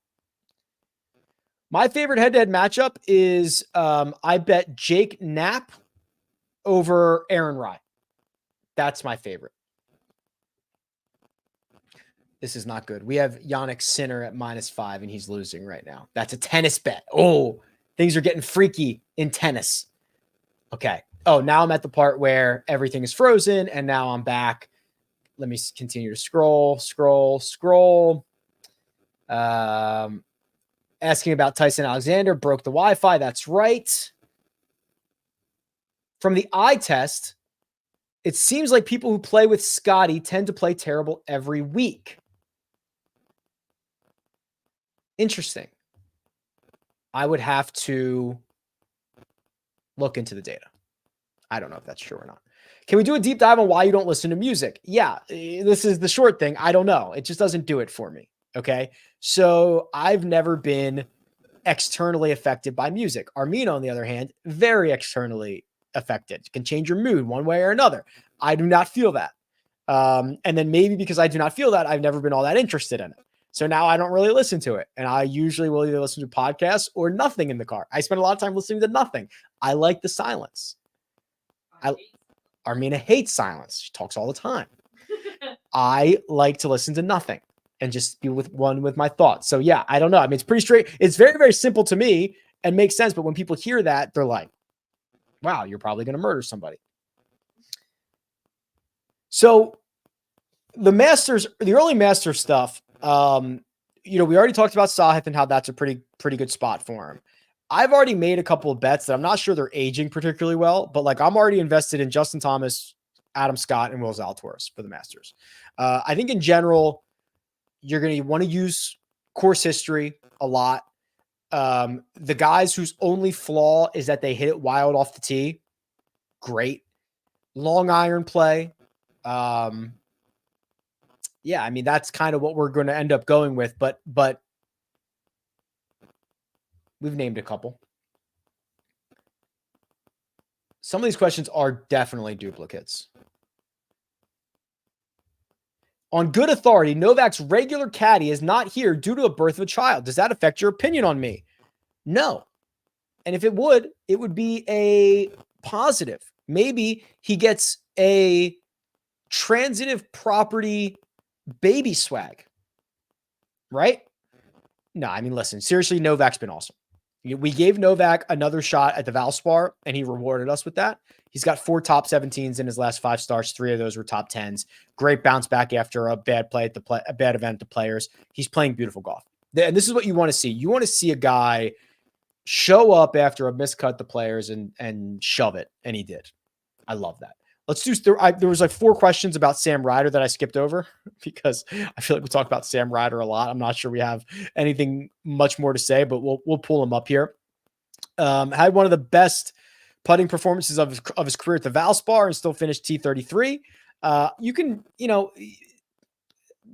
My favorite head-to-head matchup is I bet Jake Knapp over Aaron Rai. That's my favorite. This is not good. We have Yannick Sinner at -5, and he's losing right now. That's a tennis bet. Oh, things are getting freaky in tennis. Okay. Oh, now I'm at the part where everything is frozen, and now I'm back. Let me continue to scroll. Asking about Tyson Alexander. Broke the Wi-Fi. That's right. From the eye test, it seems like people who play with Scotty tend to play terrible every week. Interesting. I would have to look into the data. I don't know if that's true or not. Can we do a deep dive on why you don't listen to music? Yeah, this is the short thing. I don't know. It just doesn't do it for me. Okay. So I've never been externally affected by music. Armina, on the other hand, very externally affected. It can change your mood one way or another. I do not feel that. And then maybe because I do not feel that, I've never been all that interested in it. So now I don't really listen to it. And I usually will either listen to podcasts or nothing in the car. I spend a lot of time listening to nothing. I like the silence. Armina hates silence. She talks all the time. I like to listen to nothing and just be with my thoughts. So yeah, I don't know. I mean, it's pretty straight. It's very, very simple to me and makes sense. But when people hear that, they're like, wow, you're probably going to murder somebody. So the Masters, the early Master stuff, we already talked about Sahith and how that's a pretty good spot for him. I've already made a couple of bets that I'm not sure they're aging particularly well, but like I'm already invested in Justin Thomas, Adam Scott, and Will Zalatoris for the Masters. I think in general, you're going to want to use course history a lot. The guys whose only flaw is that they hit it wild off the tee, great. Long iron play. Yeah, I mean, that's kind of what we're going to end up going with, but we've named a couple. Some of these questions are definitely duplicates. On good authority, Novak's regular caddy is not here due to a birth of a child. Does that affect your opinion on me? No. And if it would be a positive. Maybe he gets a transitive property baby swag, right? No, I mean, listen, seriously, Novak's been awesome. We gave Novak another shot at the Valspar, and he rewarded us with that. He's got 4 top 17s in his last 5 starts. 3 of those were top 10s. Great bounce back after a bad play at a bad event at the Players. He's playing beautiful golf. And this is what you want to see. You want to see a guy show up after a miscut at the Players and shove it, and he did. I love that. Let's do. There was like 4 questions about Sam Ryder that I skipped over because I feel like we talk about Sam Ryder a lot. I'm not sure we have anything much more to say, but we'll pull him up here. Had one of the best putting performances of his career at the Valspar and still finished T33. You can,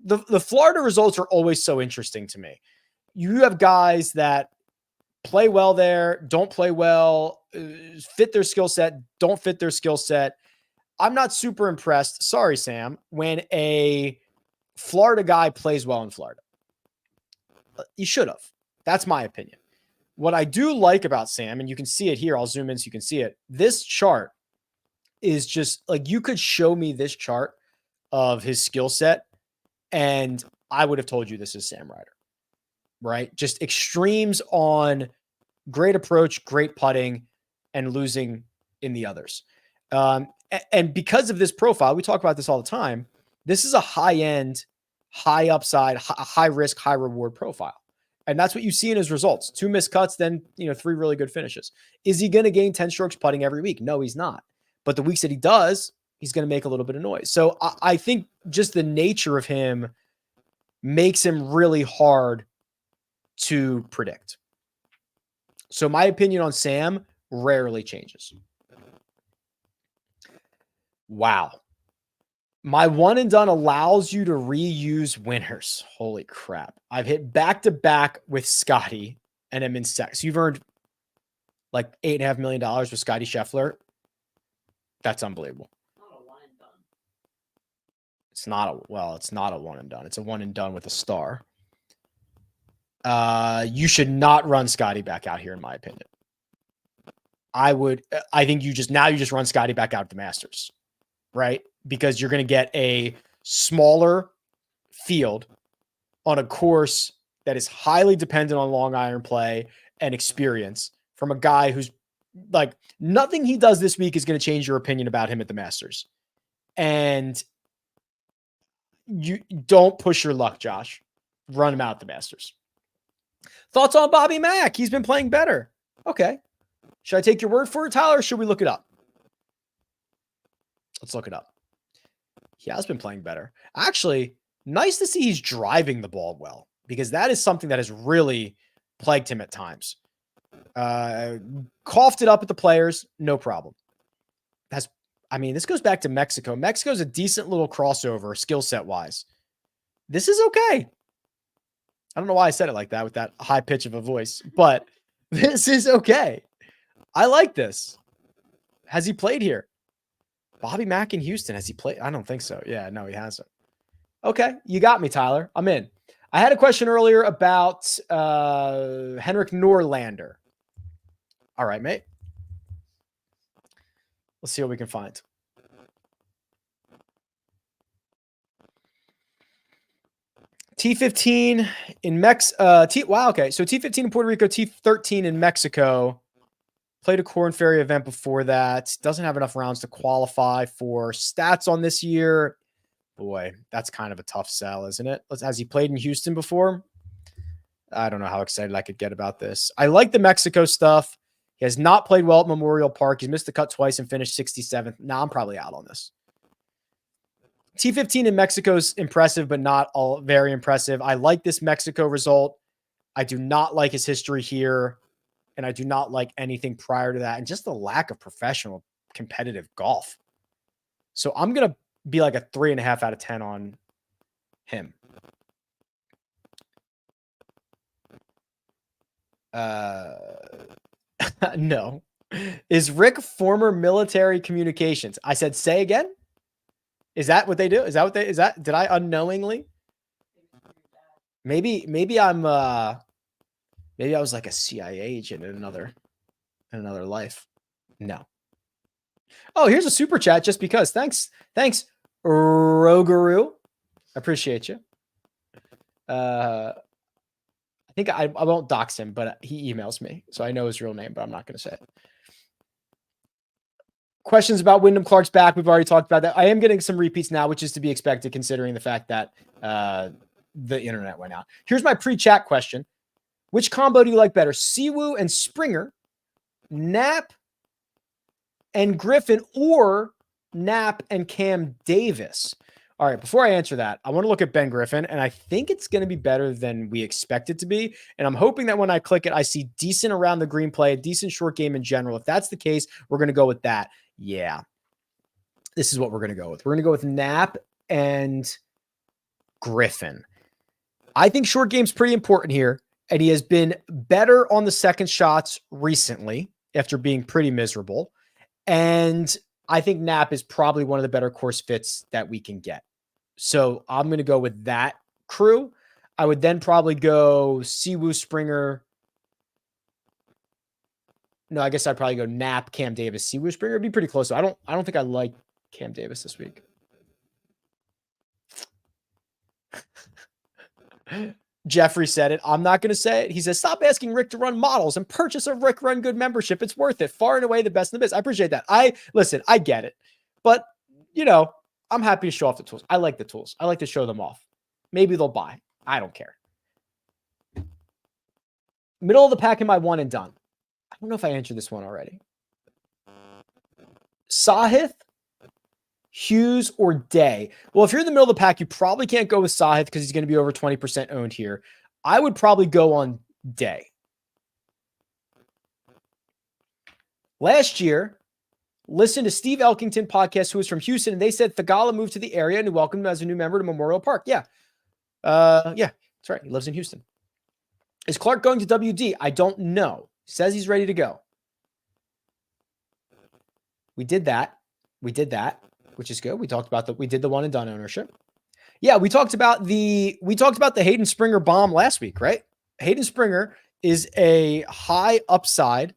the Florida results are always so interesting to me. You have guys that play well there, don't play well, fit their skill set, don't fit their skill set. I'm not super impressed. Sorry, Sam, when a Florida guy plays well in Florida. You should have. That's my opinion. What I do like about Sam, and you can see it here, I'll zoom in so you can see it. This chart is just like, you could show me this chart of his skill set, and I would have told you this is Sam Ryder, right? Just extremes on great approach, great putting, and losing in the others. And because of this profile, we talk about this all the time. This is a high-end, high upside, high risk, high reward profile. And that's what you see in his results. 2 missed cuts, then 3 really good finishes. Is he going to gain 10 strokes putting every week? No, he's not. But the weeks that he does, he's going to make a little bit of noise. So I think just the nature of him makes him really hard to predict. So my opinion on Sam rarely changes. Wow. My one and done allows you to reuse winners. Holy crap. I've hit back-to-back with Scotty and I'm in sec. So you've earned like $8.5 million with Scotty Scheffler. That's unbelievable. Not a one and done. It's not a one and done. It's a one and done with a star. You should not run Scotty back out here, in my opinion. I think you just run Scotty back out at the Masters, right? Because you're going to get a smaller field on a course that is highly dependent on long iron play and experience from a guy who's like, nothing he does this week is going to change your opinion about him at the Masters. And you don't push your luck, Josh. Run him out at the Masters. Thoughts on Bobby Mack? He's been playing better. Okay. Should I take your word for it, Tyler, or should we look it up? Let's look it up. He has been playing better. Actually, nice to see he's driving the ball well, because that is something that has really plagued him at times. Coughed it up at the Players, no problem. This goes back to Mexico. Mexico's a decent little crossover skill set wise. This is okay. I don't know why I said it like that with that high pitch of a voice, but this is okay. I like this. Has he played here? Bobby Mack in Houston. Has he played? I don't think so. Yeah, no, he hasn't. Okay. You got me, Tyler. I'm in. I had a question earlier about Henrik Norlander. All right, mate. Let's see what we can find. T15 in wow, okay. So T15 in Puerto Rico, T13 in Mexico, Played a Corn Ferry event before that. Doesn't have enough rounds to qualify for stats on this year. Boy, that's kind of a tough sell, isn't it? Has he played in Houston before? I don't know how excited I could get about this. I like the Mexico stuff. He has not played well at Memorial Park. He's missed the cut twice and finished 67th. Nah, I'm probably out on this. T15 in Mexico is impressive, but not all very impressive. I like this Mexico result. I do not like his history here, and I do not like anything prior to that, and just the lack of professional competitive golf. So I'm going to be like a 3.5 out of 10 on him. No. Is Rick former military communications? I said, say again. Is that what they do? Is that did I unknowingly? Maybe I'm maybe I was like a CIA agent in another life. No. Oh, here's a super chat just because. Thanks, Rogaru. I appreciate you. I think I won't dox him, but he emails me, so I know his real name, but I'm not going to say it. Questions about Wyndham Clark's back. We've already talked about that. I am getting some repeats now, which is to be expected considering the fact that the internet went out. Here's my pre-chat question. Which combo do you like better? Siwoo and Springer, Knapp and Griffin, or Knapp and Cam Davis? All right, before I answer that, I want to look at Ben Griffin, and I think it's going to be better than we expect it to be. And I'm hoping that when I click it, I see decent around the green play, a decent short game in general. If that's the case, we're going to go with that. Yeah, this is what we're going to go with. We're going to go with Knapp and Griffin. I think short game's pretty important here, and he has been better on the second shots recently after being pretty miserable. And I think Knapp is probably one of the better course fits that we can get. So I'm going to go with that crew. I would then probably go Siwoo, Springer. No, I guess I'd probably go Knapp, Cam Davis, Siwoo, Springer. It'd be pretty close. I don't think I like Cam Davis this week. Jeffrey said it. I'm not going to say it. He says, stop asking Rick to run models and purchase a Rick Run Good membership. It's worth it. Far and away the best in the biz. I appreciate that. Listen, I get it. But, I'm happy to show off the tools. I like the tools. I like to show them off. Maybe they'll buy. I don't care. Middle of the pack in my one and done. I don't know if I answered this one already. Sahith, Hughes, or Day? Well, if you're in the middle of the pack, you probably can't go with Sahith because he's going to be over 20% owned here. I would probably go on Day. Last year, listen to Steve Elkington podcast, who was from Houston, and they said Thagala moved to the area and welcomed him as a new member to Memorial Park. Yeah. Yeah, that's right. He lives in Houston. Is Clark going to WD? I don't know. He says he's ready to go. We did that, which is good. We talked about we did the one and done ownership. Yeah, we talked about the Hayden Springer bomb last week, right? Hayden Springer is a high upside,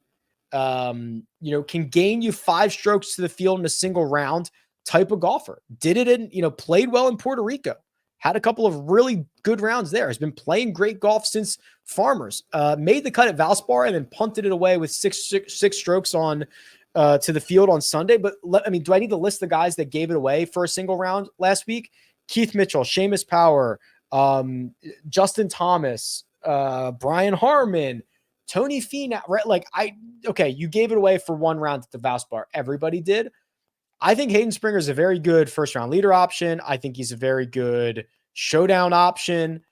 can gain you 5 strokes to the field in a single round type of golfer. Did it in, played well in Puerto Rico. Had a couple of really good rounds there. Has been playing great golf since Farmers. Made the cut at Valspar and then punted it away with six strokes on to the field on Sunday. But do I need to list the guys that gave it away for a single round last week? Keith Mitchell, Seamus Power, Justin Thomas, Brian Harmon, Tony Finau. Right? You gave it away for one round at the Valspar. Everybody did. I think Hayden Springer is a very good first round leader option. I think he's a very good showdown option.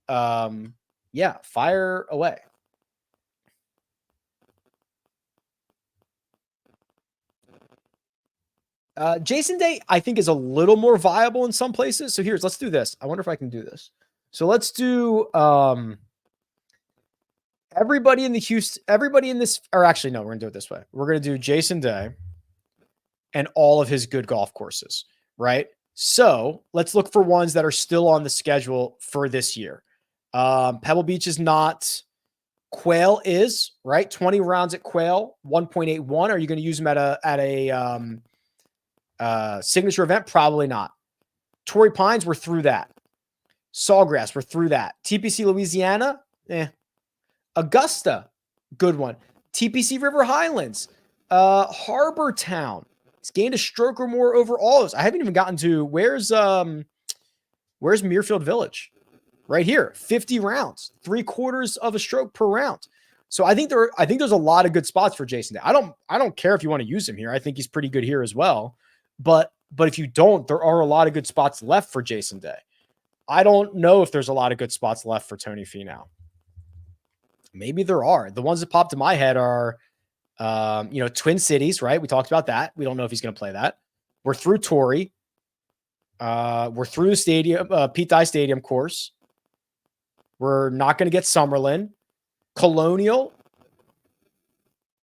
Fire away. Jason Day, I think, is a little more viable in some places. So let's do this. I wonder if I can do this. So let's do everybody in this, or actually, no, we're going to do it this way. We're going to do Jason Day and all of his good golf courses, right? So let's look for ones that are still on the schedule for this year. Pebble Beach is not. Quail is, right? 20 rounds at Quail, 1.81. Are you going to use them at a signature event? Probably not. Torrey Pines, we're through that. Sawgrass, we're through that. TPC Louisiana, Augusta, good one. TPC River Highlands, Harbor Town. He's gained a stroke or more over all those. I haven't even gotten to where's Muirfield Village? Right here, 50 rounds, 3/4 of a stroke per round. So I think there's a lot of good spots for Jason Day. I don't care if you want to use him here. I think he's pretty good here as well. But if you don't, there are a lot of good spots left for Jason Day. I don't know if there's a lot of good spots left for Tony Finau. Maybe there are. The ones that popped in my head are, Twin Cities, right? We talked about that. We don't know if he's going to play that. We're through Torrey. We're through the stadium, Pete Dye Stadium course. We're not going to get Summerlin. Colonial.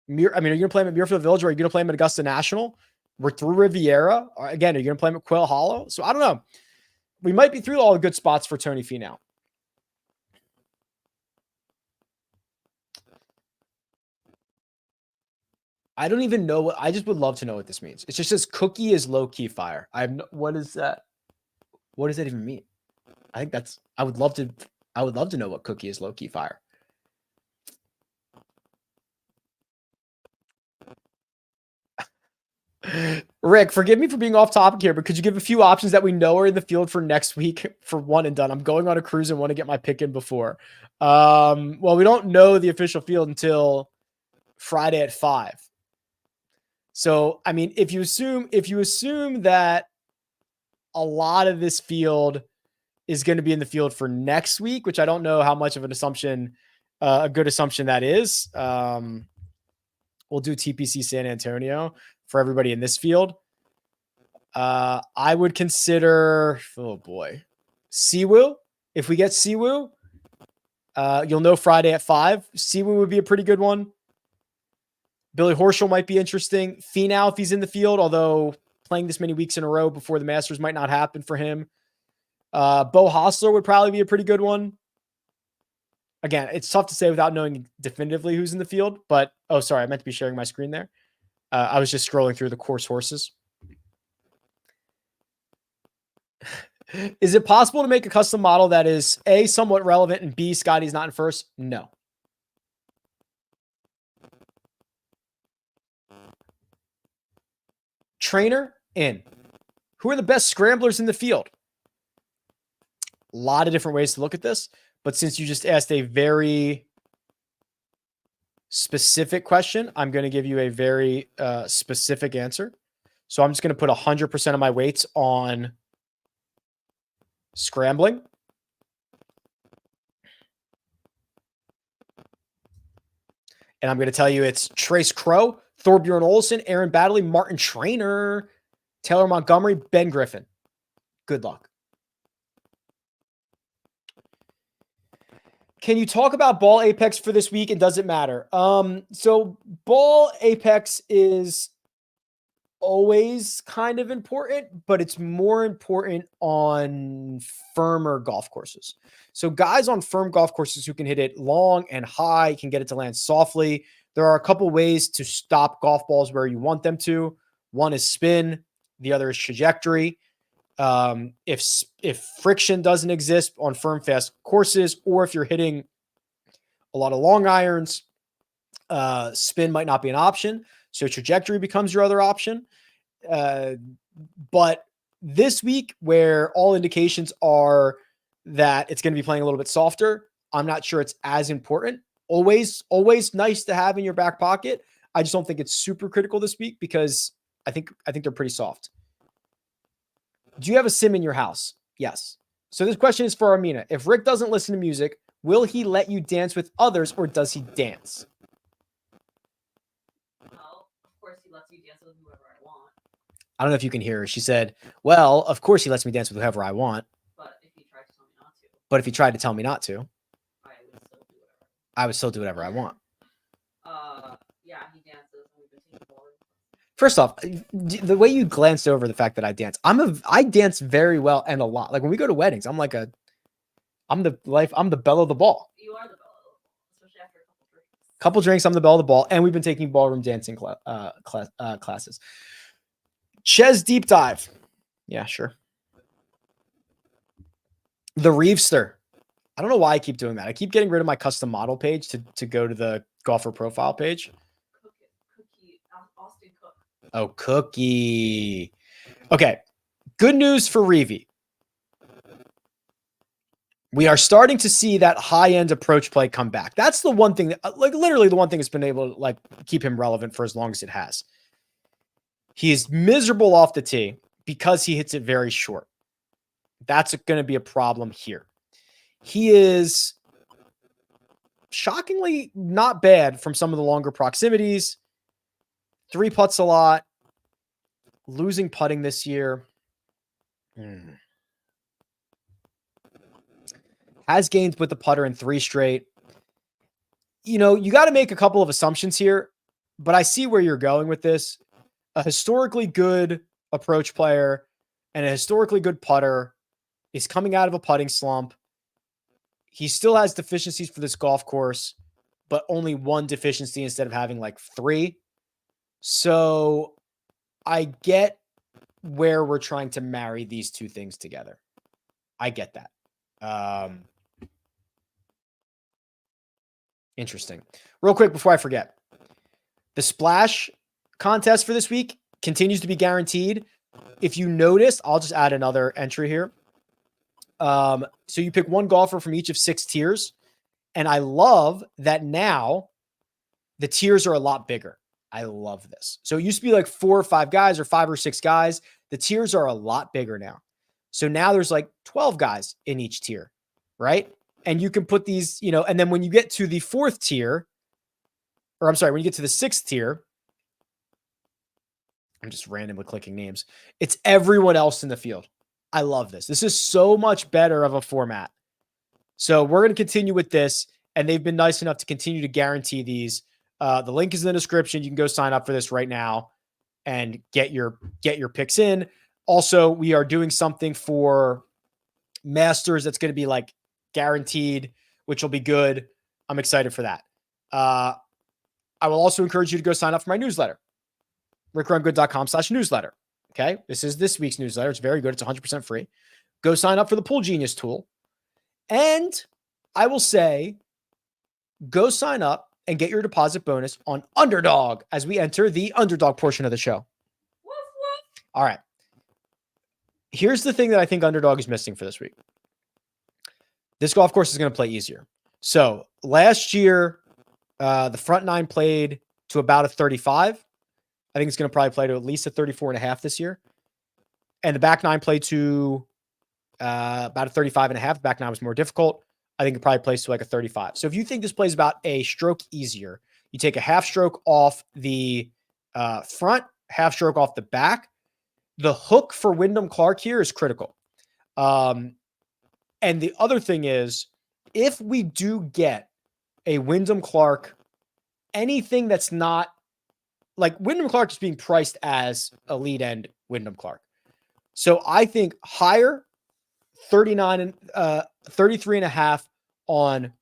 Are you going to play him at Muirfield Village or are you going to play him at Augusta National? We're through Riviera. Again, are you going to play him at Quail Hollow? So I don't know. We might be through all the good spots for Tony Finau. I don't even know what, I just would love to know what this means. It just says cookie is low key fire. What is that? What does that even mean? I think I would love to know what cookie is low key fire. Rick, forgive me for being off topic here, but could you give a few options that we know are in the field for next week for one and done? I'm going on a cruise and want to get my pick in before. Well, we don't know the official field until Friday at 5. So, I mean, if you assume that a lot of this field is going to be in the field for next week, which I don't know how much of an assumption, a good assumption that is. We'll do TPC San Antonio for everybody in this field. I would consider, oh boy, Siwoo. If we get Siwoo, you'll know Friday at 5. Siwoo would be a pretty good one. Billy Horschel might be interesting. Finau, if he's in the field, although playing this many weeks in a row before the Masters might not happen for him. Bo Hostler would probably be a pretty good one. Again, it's tough to say without knowing definitively who's in the field, but, oh, sorry, I meant to be sharing my screen there. I was just scrolling through the course horses. Is it possible to make a custom model that is A, somewhat relevant, and B, Scotty's not in first? No. Trainer in. Who are the best scramblers in the field? A lot of different ways to look at this, but since you just asked a very specific question, I'm going to give you a very specific answer. So I'm just going to put 100% of my weights on scrambling. And I'm going to tell you it's Trace Crow, Thorbjorn Olsen, Aaron Baddeley, Martin Trainer, Taylor Montgomery, Ben Griffin. Good luck. Can you talk about ball apex for this week and does it matter? So ball apex is always kind of important, but it's more important on firmer golf courses. So guys on firm golf courses who can hit it long and high, can get it to land softly. There are a couple ways to stop golf balls where you want them to. One is spin. The other is trajectory. If friction doesn't exist on firm, fast courses, or if you're hitting a lot of long irons, spin might not be an option. So trajectory becomes your other option. But this week, where all indications are that it's going to be playing a little bit softer, I'm not sure it's as important. Always nice to have in your back pocket. I just don't think it's super critical this week because I think they're pretty soft. Do you have a sim in your house? Yes. So this question is for Armina. If Rick doesn't listen to music, will he let you dance with others or does he dance? Well, of course he lets me dance with whoever I want. I don't know if you can hear her. She said, well, of course he lets me dance with whoever I want. But if he tried to tell me not to. But if he tried to tell me not to, I would still do whatever. I would still do whatever I want. Yeah, he dances. We've been taking ball. First off, the way you glanced over the fact that I dance, I dance very well and a lot. Like when we go to weddings, I'm the belle of the ball. You are the belle of the ball, especially after a couple drinks. Couple drinks, I'm the belle of the ball, and we've been taking ballroom dancing classes. Chez deep dive. Yeah, sure. The Reavester. I don't know why I keep doing that. I keep getting rid of my custom model page to go to the golfer profile page? Cookie, Austin Cook. Oh, Cookie. Okay. Good news for Reavie. We are starting to see that high-end approach play come back. That's the one thing that, like, literally the one thing that's been able to, like, keep him relevant for as long as it has. He is miserable off the tee because he hits it very short. That's going to be a problem here. He is shockingly not bad from some of the longer proximities. 3 putts a lot. Losing putting this year. Has gained with the putter in 3 straight. You know, you got to make a couple of assumptions here, but I see where you're going with this. A historically good approach player and a historically good putter is coming out of a putting slump. He still has deficiencies for this golf course, but only 1 deficiency instead of having like 3. So I get where we're trying to marry these 2 things together. I get that. Interesting. Real quick before I forget, the splash contest for this week continues to be guaranteed. If you notice, I'll just add another entry here. So you pick 1 golfer from each of 6 tiers. And I love that now the tiers are a lot bigger. I love this. So it used to be like 4 or 5 guys or 5 or 6 guys. The tiers are a lot bigger now. So now there's like 12 guys in each tier, right? And you can put these, you know, and then when you get to the 4th tier, or I'm sorry, when you get to the 6th tier, I'm just randomly clicking names. It's everyone else in the field. I love this. This is so much better of a format. So we're going to continue with this, and they've been nice enough to continue to guarantee these. The link is in the description. You can go sign up for this right now and get your picks in. Also, we are doing something for Masters that's going to be like guaranteed, which will be good. I'm excited for that. I will also encourage you to go sign up for my newsletter, rickrungood.com/newsletter. Okay. This is this week's newsletter. It's very good. It's 100% free. Go sign up for the Pool Genius tool. And I will say, go sign up and get your deposit bonus on Underdog as we enter the Underdog portion of the show. All right. Here's the thing that I think Underdog is missing for this week. This golf course is going to play easier. So last year, the front 9 played to about a 35. I think it's going to probably play to at least a 34.5 this year. And the back 9 played to about a 35.5. The back 9 was more difficult. I think it probably plays to like a 35. So if you think this plays about a stroke easier, you take a half stroke off the front, half stroke off the back. The hook for Wyndham Clark here is critical. And the other thing is, if we do get a Wyndham Clark, anything that's not like Wyndham Clark is being priced as a lead end Wyndham Clark. So I think higher 33.5 on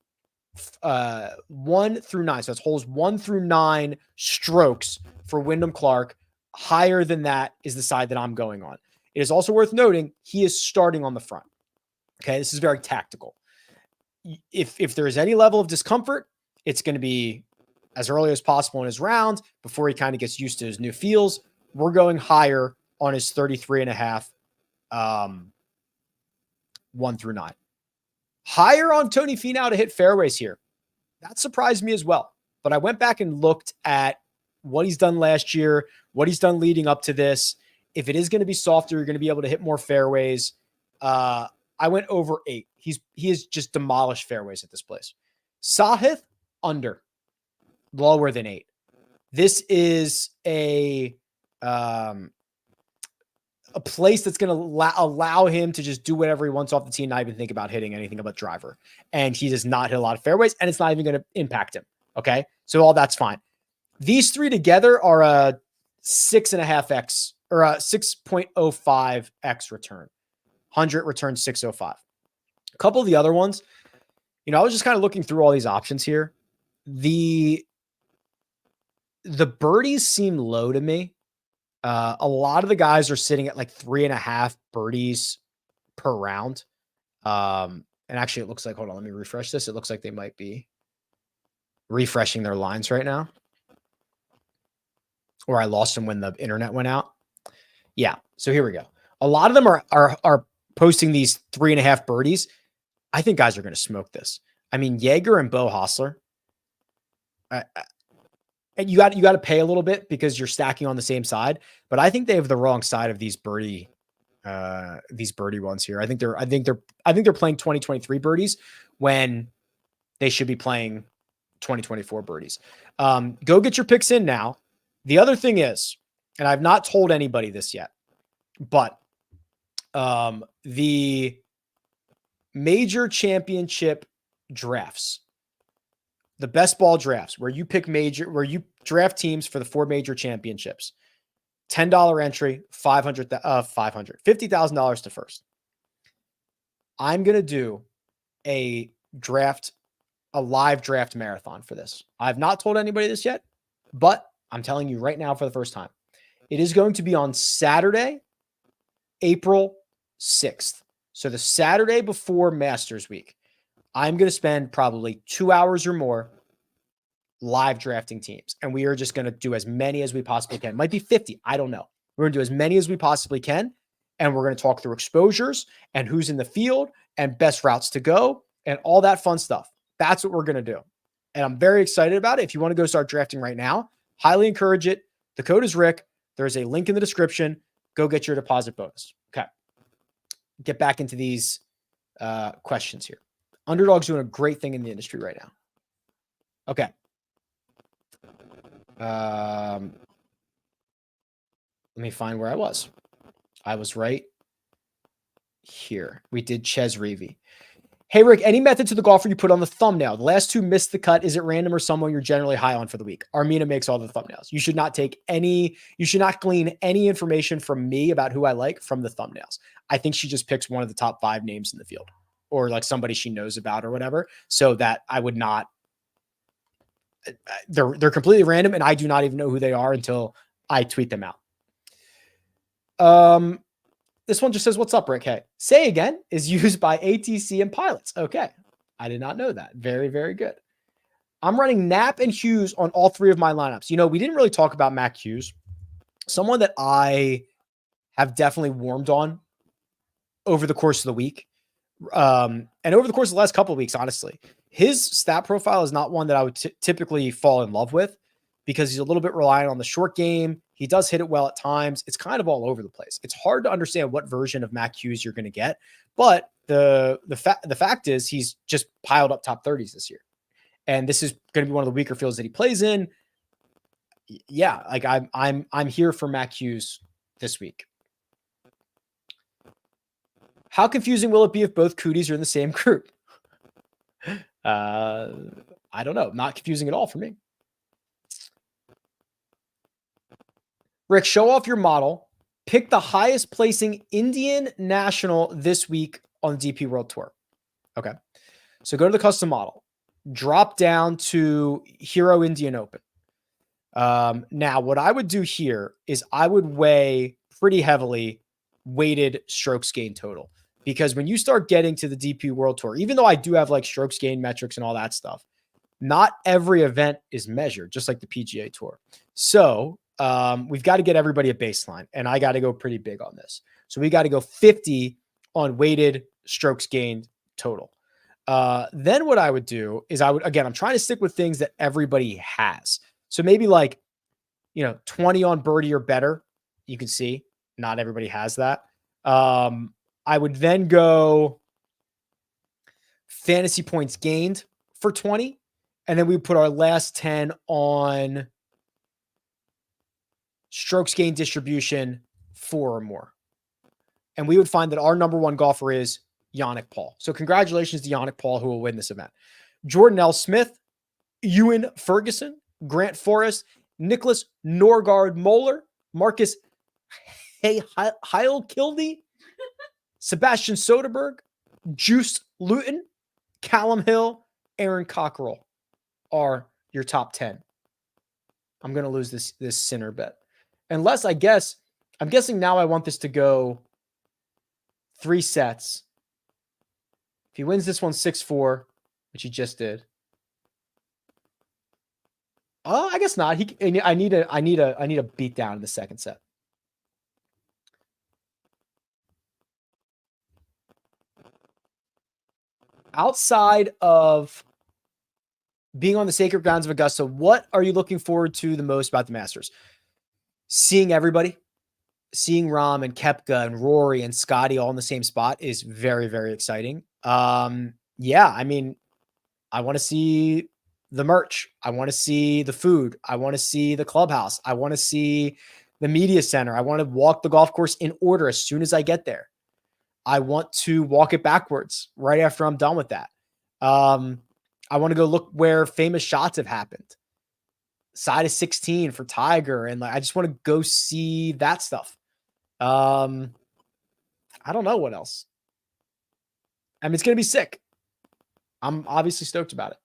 1 through 9. So that's holes 1 through 9 strokes for Wyndham Clark. Higher than that is the side that I'm going on. It is also worth noting he is starting on the front. Okay, this is very tactical. If there is any level of discomfort, it's going to be as early as possible in his round before he kind of gets used to his new feels. We're going higher on his 33.5, 1 through 9. Higher on Tony Finau to hit fairways here. That surprised me as well. But I went back and looked at what he's done last year, what he's done leading up to this. If it is going to be softer, you're going to be able to hit more fairways. I went over 8. He has just demolished fairways at this place. Sahith, under. Lower than 8. This is a place that's going to allow him to just do whatever he wants off the tee and not even think about hitting anything but driver. And he does not hit a lot of fairways, and it's not even going to impact him. Okay? So all that's fine. These 3 together are a 6.5x or a 6.05x return. 100 returns 605. A couple of the other ones, you know, I was just kind of looking through all these options here. The birdies seem low to me. A lot of the guys are sitting at like 3.5 birdies per round. And actually it looks like, hold on, let me refresh this. It looks like they might be refreshing their lines right now. Or I lost them when the internet went out. Yeah. So here we go. A lot of them are posting these 3.5 birdies. I think guys are going to smoke this. I mean, Jagger and Bo Hostler. And you got to pay a little bit because you're stacking on the same side. But I think they have the wrong side of these birdie ones here. I think they're playing 2023 birdies when they should be playing 2024 birdies. Go get your picks in now. The other thing is, and I've not told anybody this yet, but the major championship drafts, the best ball drafts where you draft teams for the 4 major championships, $10 entry, $50,000 to first. I'm going to do a live draft marathon for this. I've not told anybody this yet, but I'm telling you right now for the first time. It is going to be on Saturday, April 6th. So the Saturday before Masters Week. I'm going to spend probably 2 hours or more live drafting teams. And we are just going to do as many as we possibly can. Might be 50. I don't know. We're going to do as many as we possibly can. And we're going to talk through exposures and who's in the field and best routes to go and all that fun stuff. That's what we're going to do. And I'm very excited about it. If you want to go start drafting right now, highly encourage it. The code is Rick. There's a link in the description. Go get your deposit bonus. Okay. Get back into these questions here. Underdog's doing a great thing in the industry right now. Okay. Let me find where I was. I was right here. We did Chez Reavie. Hey, Rick, any method to the golfer you put on the thumbnail? The last 2 missed the cut. Is it random or someone you're generally high on for the week? Armina makes all the thumbnails. You should not glean any information from me about who I like from the thumbnails. I think she just picks one of the top 5 names in the field or like somebody she knows about or whatever. So that I would not, they're completely random and I do not even know who they are until I tweet them out. This one just says, what's up, Rick? Hey, say again is used by ATC and pilots. Okay. I did not know that. Very, very good. I'm running Knapp and Hughes on all 3 of my lineups. You know, we didn't really talk about Mac Hughes, someone that I have definitely warmed on over the course of the week. And over the course of the last couple of weeks, honestly, his stat profile is not one that I would typically fall in love with because he's a little bit reliant on the short game. He does hit it well at times. It's kind of all over the place. It's hard to understand what version of Mac Hughes you're going to get, but the fact is he's just piled up top 30s this year. And this is going to be one of the weaker fields that he plays in. Yeah, like I'm here for Mac Hughes this week. How confusing will it be if both Coodys are in the same group? I don't know. Not confusing at all for me. Rick, show off your model. Pick the highest placing Indian national this week on the DP World Tour. Okay. So go to the custom model. Drop down to Hero Indian Open. Now, what I would do here is I would weigh pretty heavily weighted strokes gain total. Because when you start getting to the DP World Tour, even though I do have like strokes gain metrics and all that stuff, not every event is measured, just like the PGA Tour. So we've got to get everybody a baseline, and I got to go pretty big on this. So we got to go 50 on weighted strokes gained total. Then what I would do is I'm trying to stick with things that everybody has. So maybe like, 20 on birdie or better. You can see not everybody has that. I would then go fantasy points gained for 20. And then we put our last 10 on strokes gained distribution 4 or more. And we would find that our number 1 golfer is Yannick Paul. So congratulations to Yannick Paul, who will win this event. Jordan L. Smith, Ewan Ferguson, Grant Forrest, Nicholas Norgard Moeller, Marcus Heil Kildy, Sebastian Soderberg, Juice Luton, Callum Hill, Aaron Cockerell are your top 10. I'm going to lose this sinner bet. Unless I'm guessing now I want this to go 3 sets. If he wins this one 6-4, which he just did, Oh, I guess not. I need a beat down in the second set. Outside of being on the sacred grounds of Augusta, what are you looking forward to the most about the Masters? Seeing everybody, seeing Rahm and Koepka and Rory and Scotty all in the same spot is very, very exciting. Yeah, I mean, I want to see the merch. I want to see the food. I want to see the clubhouse. I want to see the media center. I want to walk the golf course in order as soon as I get there. I want to walk it backwards right after I'm done with that. I want to go look where famous shots have happened. Side of 16 for Tiger. And like, I just want to go see that stuff. I don't know what else. I mean, it's going to be sick. I'm obviously stoked about it.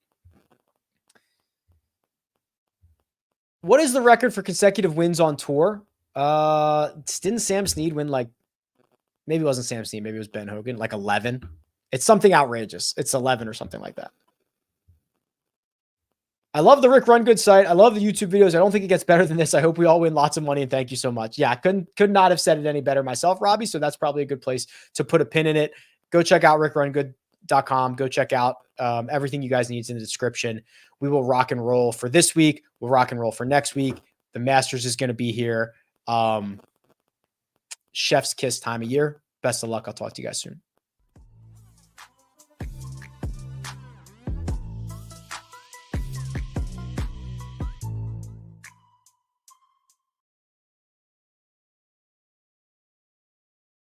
What is the record for consecutive wins on tour? Didn't Sam Snead win like, maybe it wasn't Sam Snead, maybe it was Ben Hogan, like 11. It's something outrageous. It's 11 or something like that. I love the Rick Run Good site. I love the YouTube videos. I don't think it gets better than this. I hope we all win lots of money and thank you so much. Yeah, could not have said it any better myself, Robbie. So that's probably a good place to put a pin in it. Go check out rickrungood.com. Go check out everything you guys need is in the description. We will rock and roll for this week. We'll rock and roll for next week. The Masters is going to be here. Chef's kiss time of year. Best of luck. I'll talk to you guys soon.